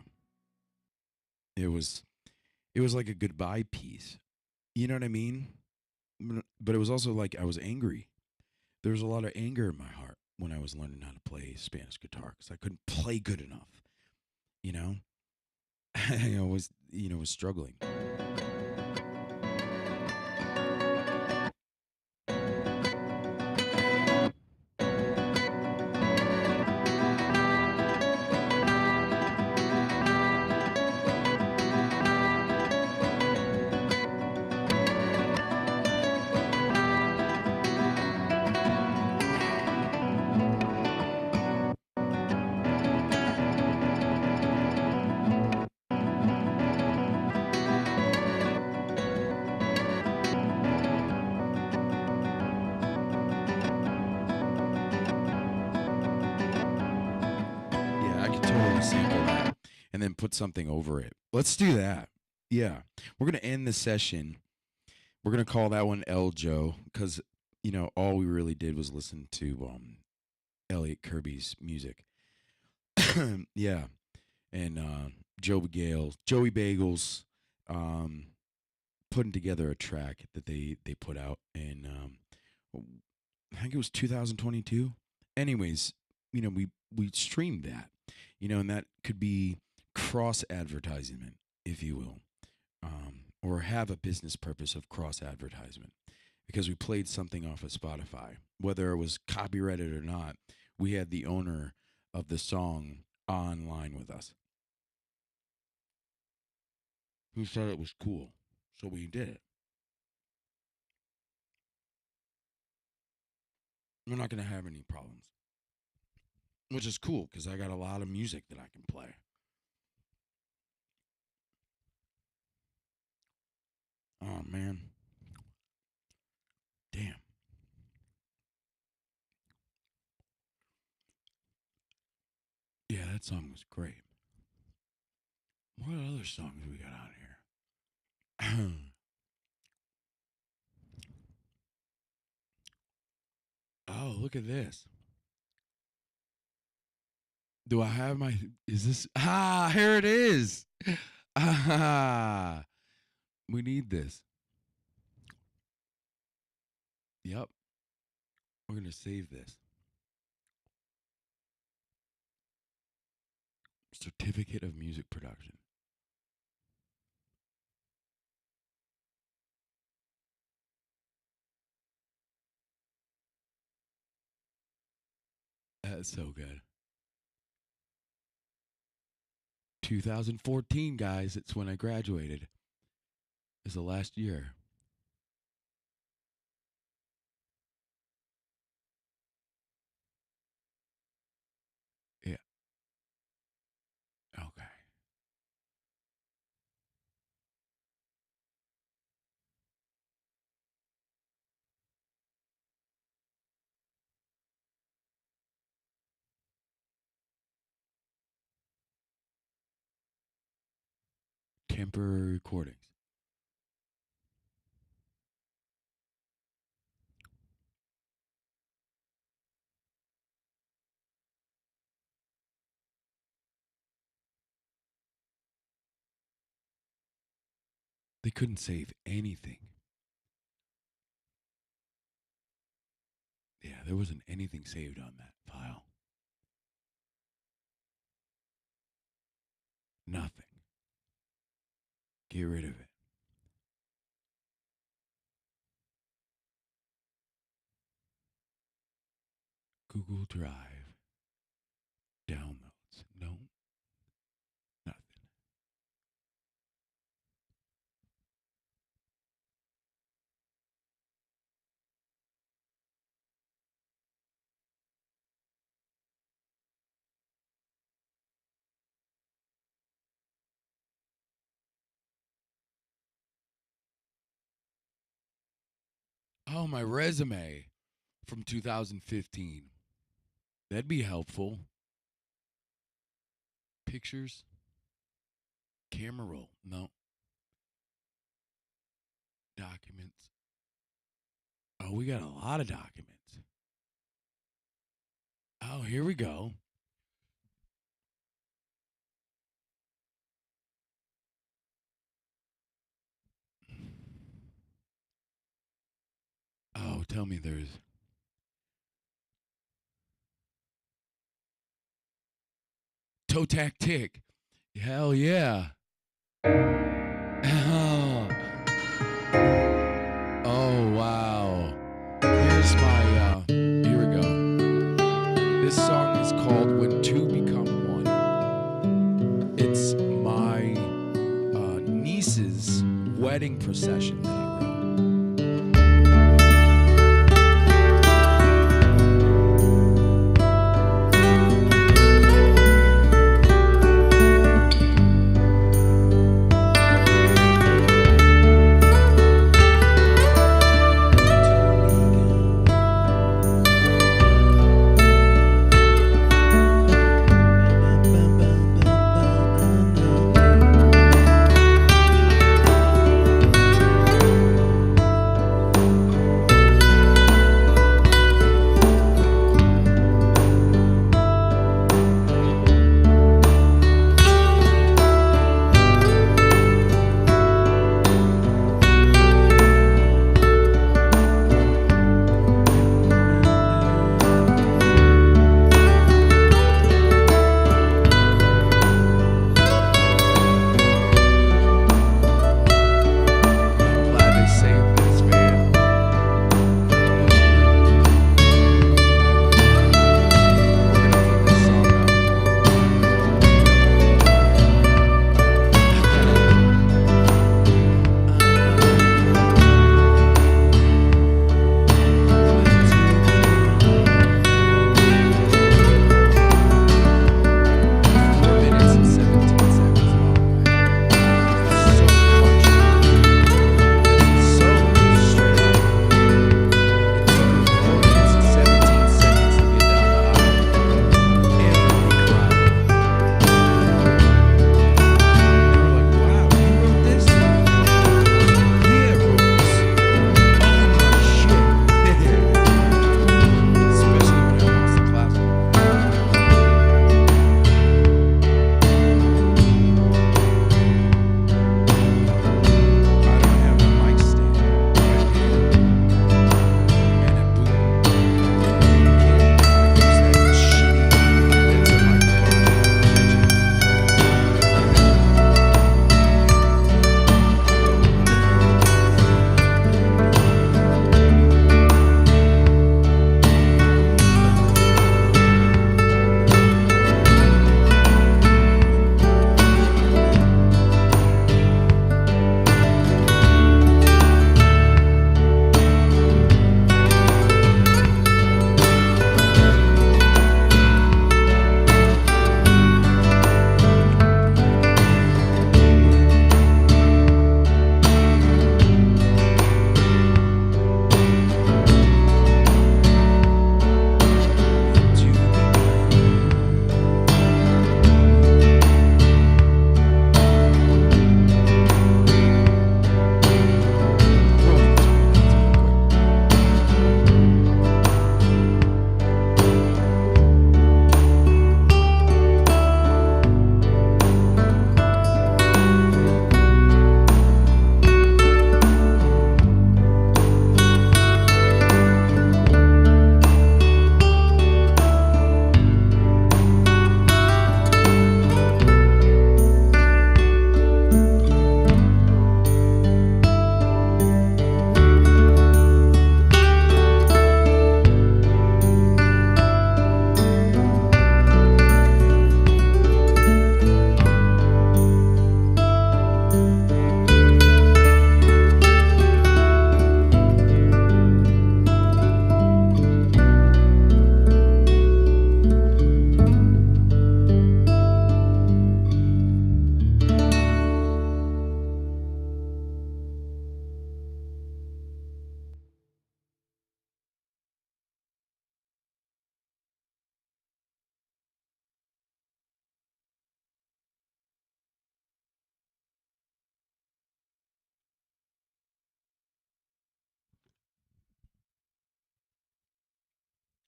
it was like a goodbye piece. You know what I mean? But it was also like I was angry. There was a lot of anger in my heart when I was learning how to play Spanish guitar because I couldn't play good enough. You know, I was was struggling. Yeah, I could totally sample that and then put something over it. Let's do that. Yeah, we're gonna end the session. We're gonna call that one El Joe because all we really did was listen to Elliot Kirby's music. Yeah, and Joey Bagels, um, putting together a track that they put out in I think it was 2022. Anyways, we streamed that, and that could be cross advertisement, if you will, or have a business purpose of cross advertisement because we played something off of Spotify, whether it was copyrighted or not. We had the owner of the song online with us who said it was cool, so we did it. We're not going to have any problems, which is cool because I got a lot of music that I can play. Oh, man. Damn. Yeah, that song was great. What other songs we got on here? Oh, look at this. Do I have my. Is this. Ah, here it is. Ah, we need this. Yep. We're going to save this. Certificate of Music Production. That's so good. 2014, guys. It's when I graduated. It's the last year. Yeah. Okay. Temporary recordings. They couldn't save anything. Yeah, there wasn't anything saved on that file. Nothing. Get rid of it. Google Drive. Downloads. No. Nothing. Oh, my resume from 2015. That'd be helpful. Pictures. Camera roll. No. Documents. Oh, we got a lot of documents. Oh, here we go. Oh, tell me there's. Toe tack tick. Hell yeah. Oh. Oh, wow. Here's my, here we go. This song is called When Two Become One. It's my niece's wedding procession that I wrote.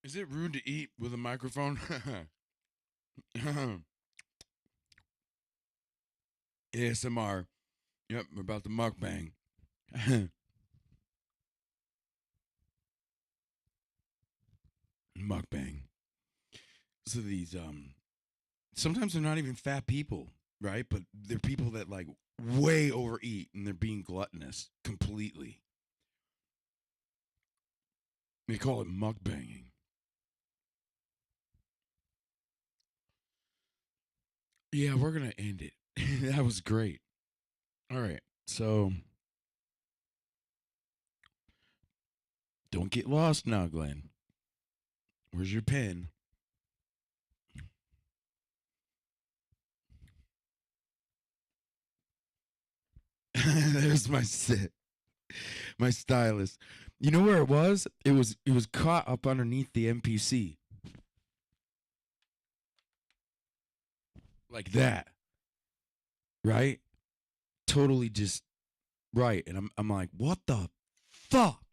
Is it rude to eat with a microphone? ASMR. Yep, we're about to mukbang. Mukbang. So these sometimes they're not even fat people, right? But they're people that like way overeat and they're being gluttonous completely. They call it mukbanging. Yeah, we're gonna end it. That was great. All right, so don't get lost now, Glenn. Where's your pen? There's my set. My stylus. You know where it was? It was caught up underneath the MPC. Like that. Right? Totally just right. And I'm like, what the fuck?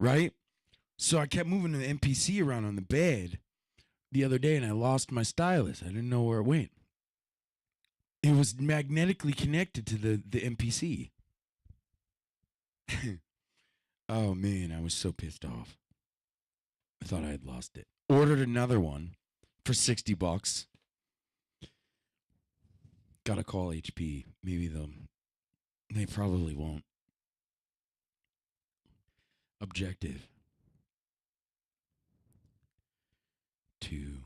Right? So I kept moving the MPC around on the bed the other day and I lost my stylus. I didn't know where it went. It was magnetically connected to the MPC. Oh man, I was so pissed off. I thought I had lost it. Ordered another one for $60. Gotta call HP. Maybe they probably won't. Objective. 2.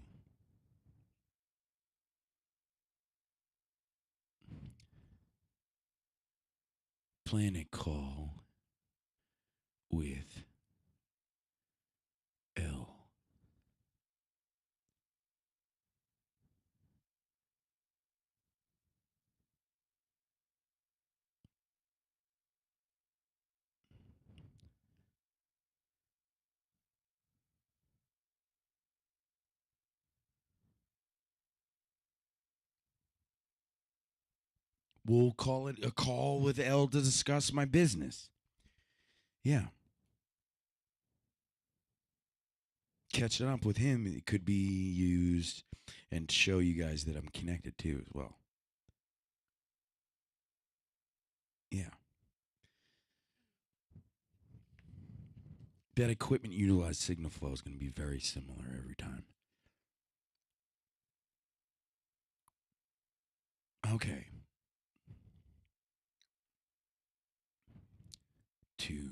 Plan a call with L. We'll call it a call with L to discuss my business. Yeah. Catching up with him, it could be used and show you guys that I'm connected too as well. Yeah. That equipment utilized signal flow is going to be very similar every time. Okay. To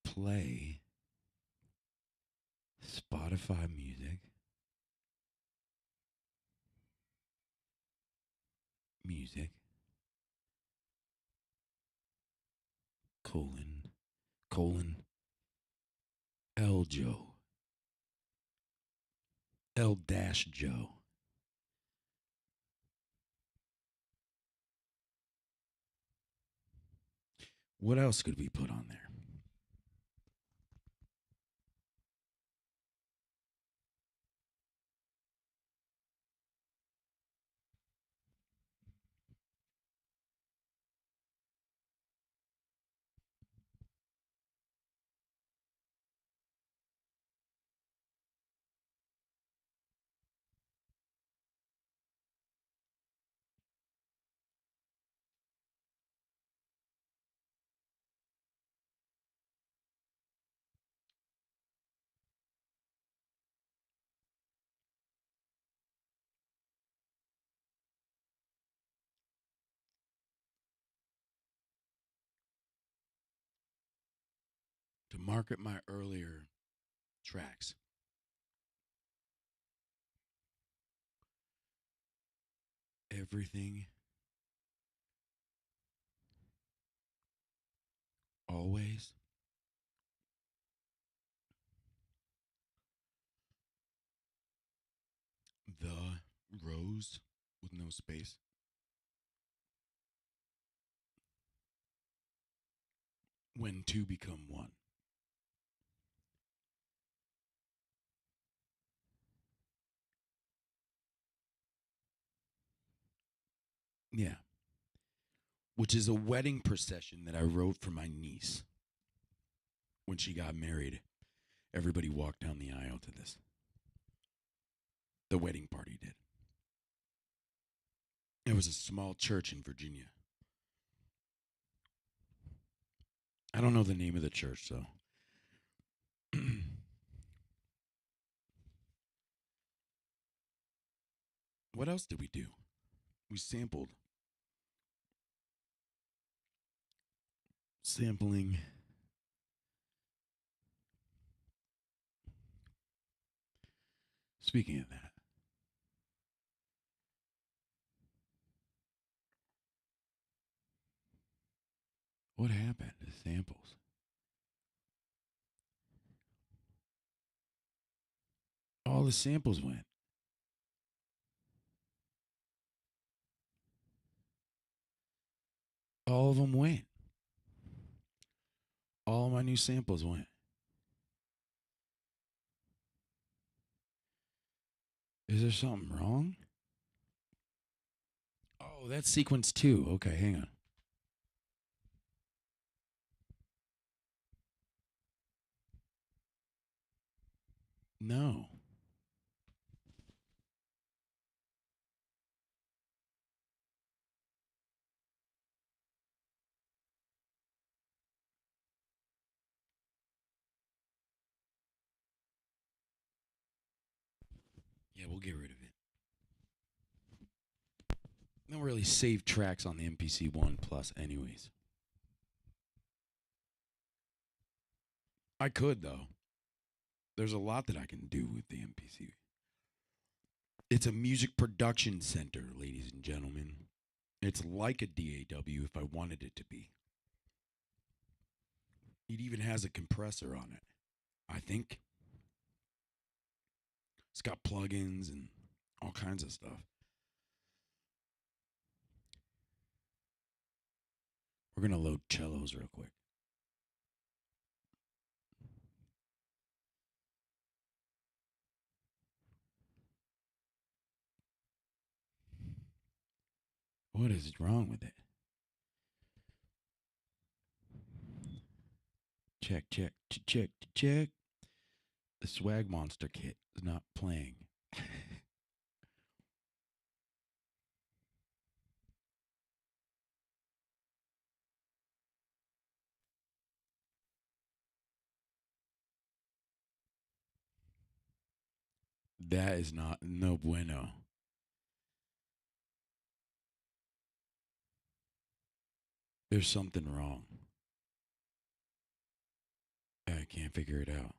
play Spotify music, colon L Joe, L dash Joe. What else could we put on there? To market my earlier tracks. Everything, always, the rose with no space. When two become one. Yeah. which is a wedding procession that I wrote for my niece when she got married. Everybody walked down the aisle to this. The wedding party did. It was a small church in Virginia. I don't know the name of the church, though. What else did we do? We sampled. Sampling. Speaking of that, what happened to samples? All the samples went. All of them went. All my new samples went. Is there something wrong? Oh, that's sequence 2. Okay, hang on. No. Yeah, we'll get rid of it. I don't really save tracks on the MPC 1 Plus anyways. I could, though. There's a lot that I can do with the MPC. It's a music production center, ladies and gentlemen. It's like a DAW if I wanted it to be. It even has a compressor on it, I think. It's got plugins and all kinds of stuff. We're going to load cellos real quick. What is wrong with it? Check, check, check, check. The Swag Monster kit is not playing. That is not no bueno. There's something wrong. I can't figure it out.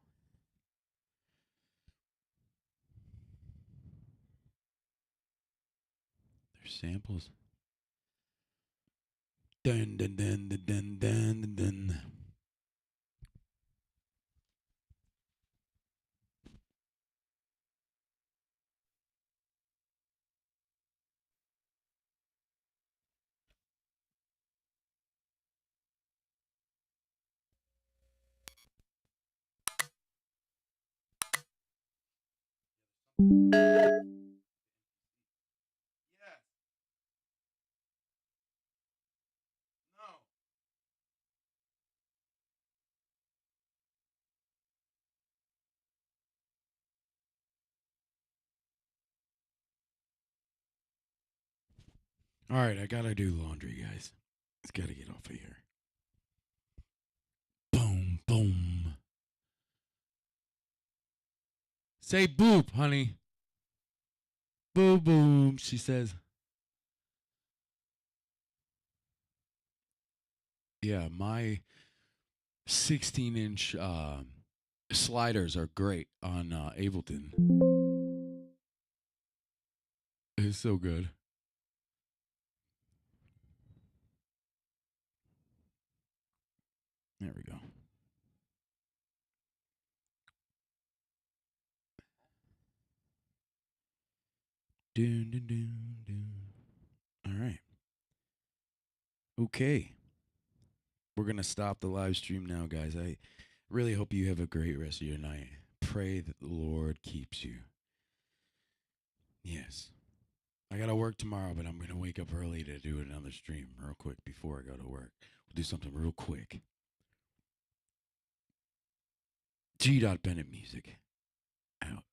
There's samples. Dun dun dun dun dun dun dun. Yes. No. All right, I gotta do laundry, guys. It's gotta get off of here. Boom, boom. Say boop, honey. Boom, boom, she says. Yeah, my 16-inch sliders are great on Ableton. It's so good. There we go. Dun, dun, dun, dun. All right. Okay. We're going to stop the live stream now, guys. I really hope you have a great rest of your night. Pray that the Lord keeps you. Yes. I gotta work tomorrow, but I'm gonna wake up early to do another stream real quick before I go to work. We'll do something real quick. G.Bennett Music out.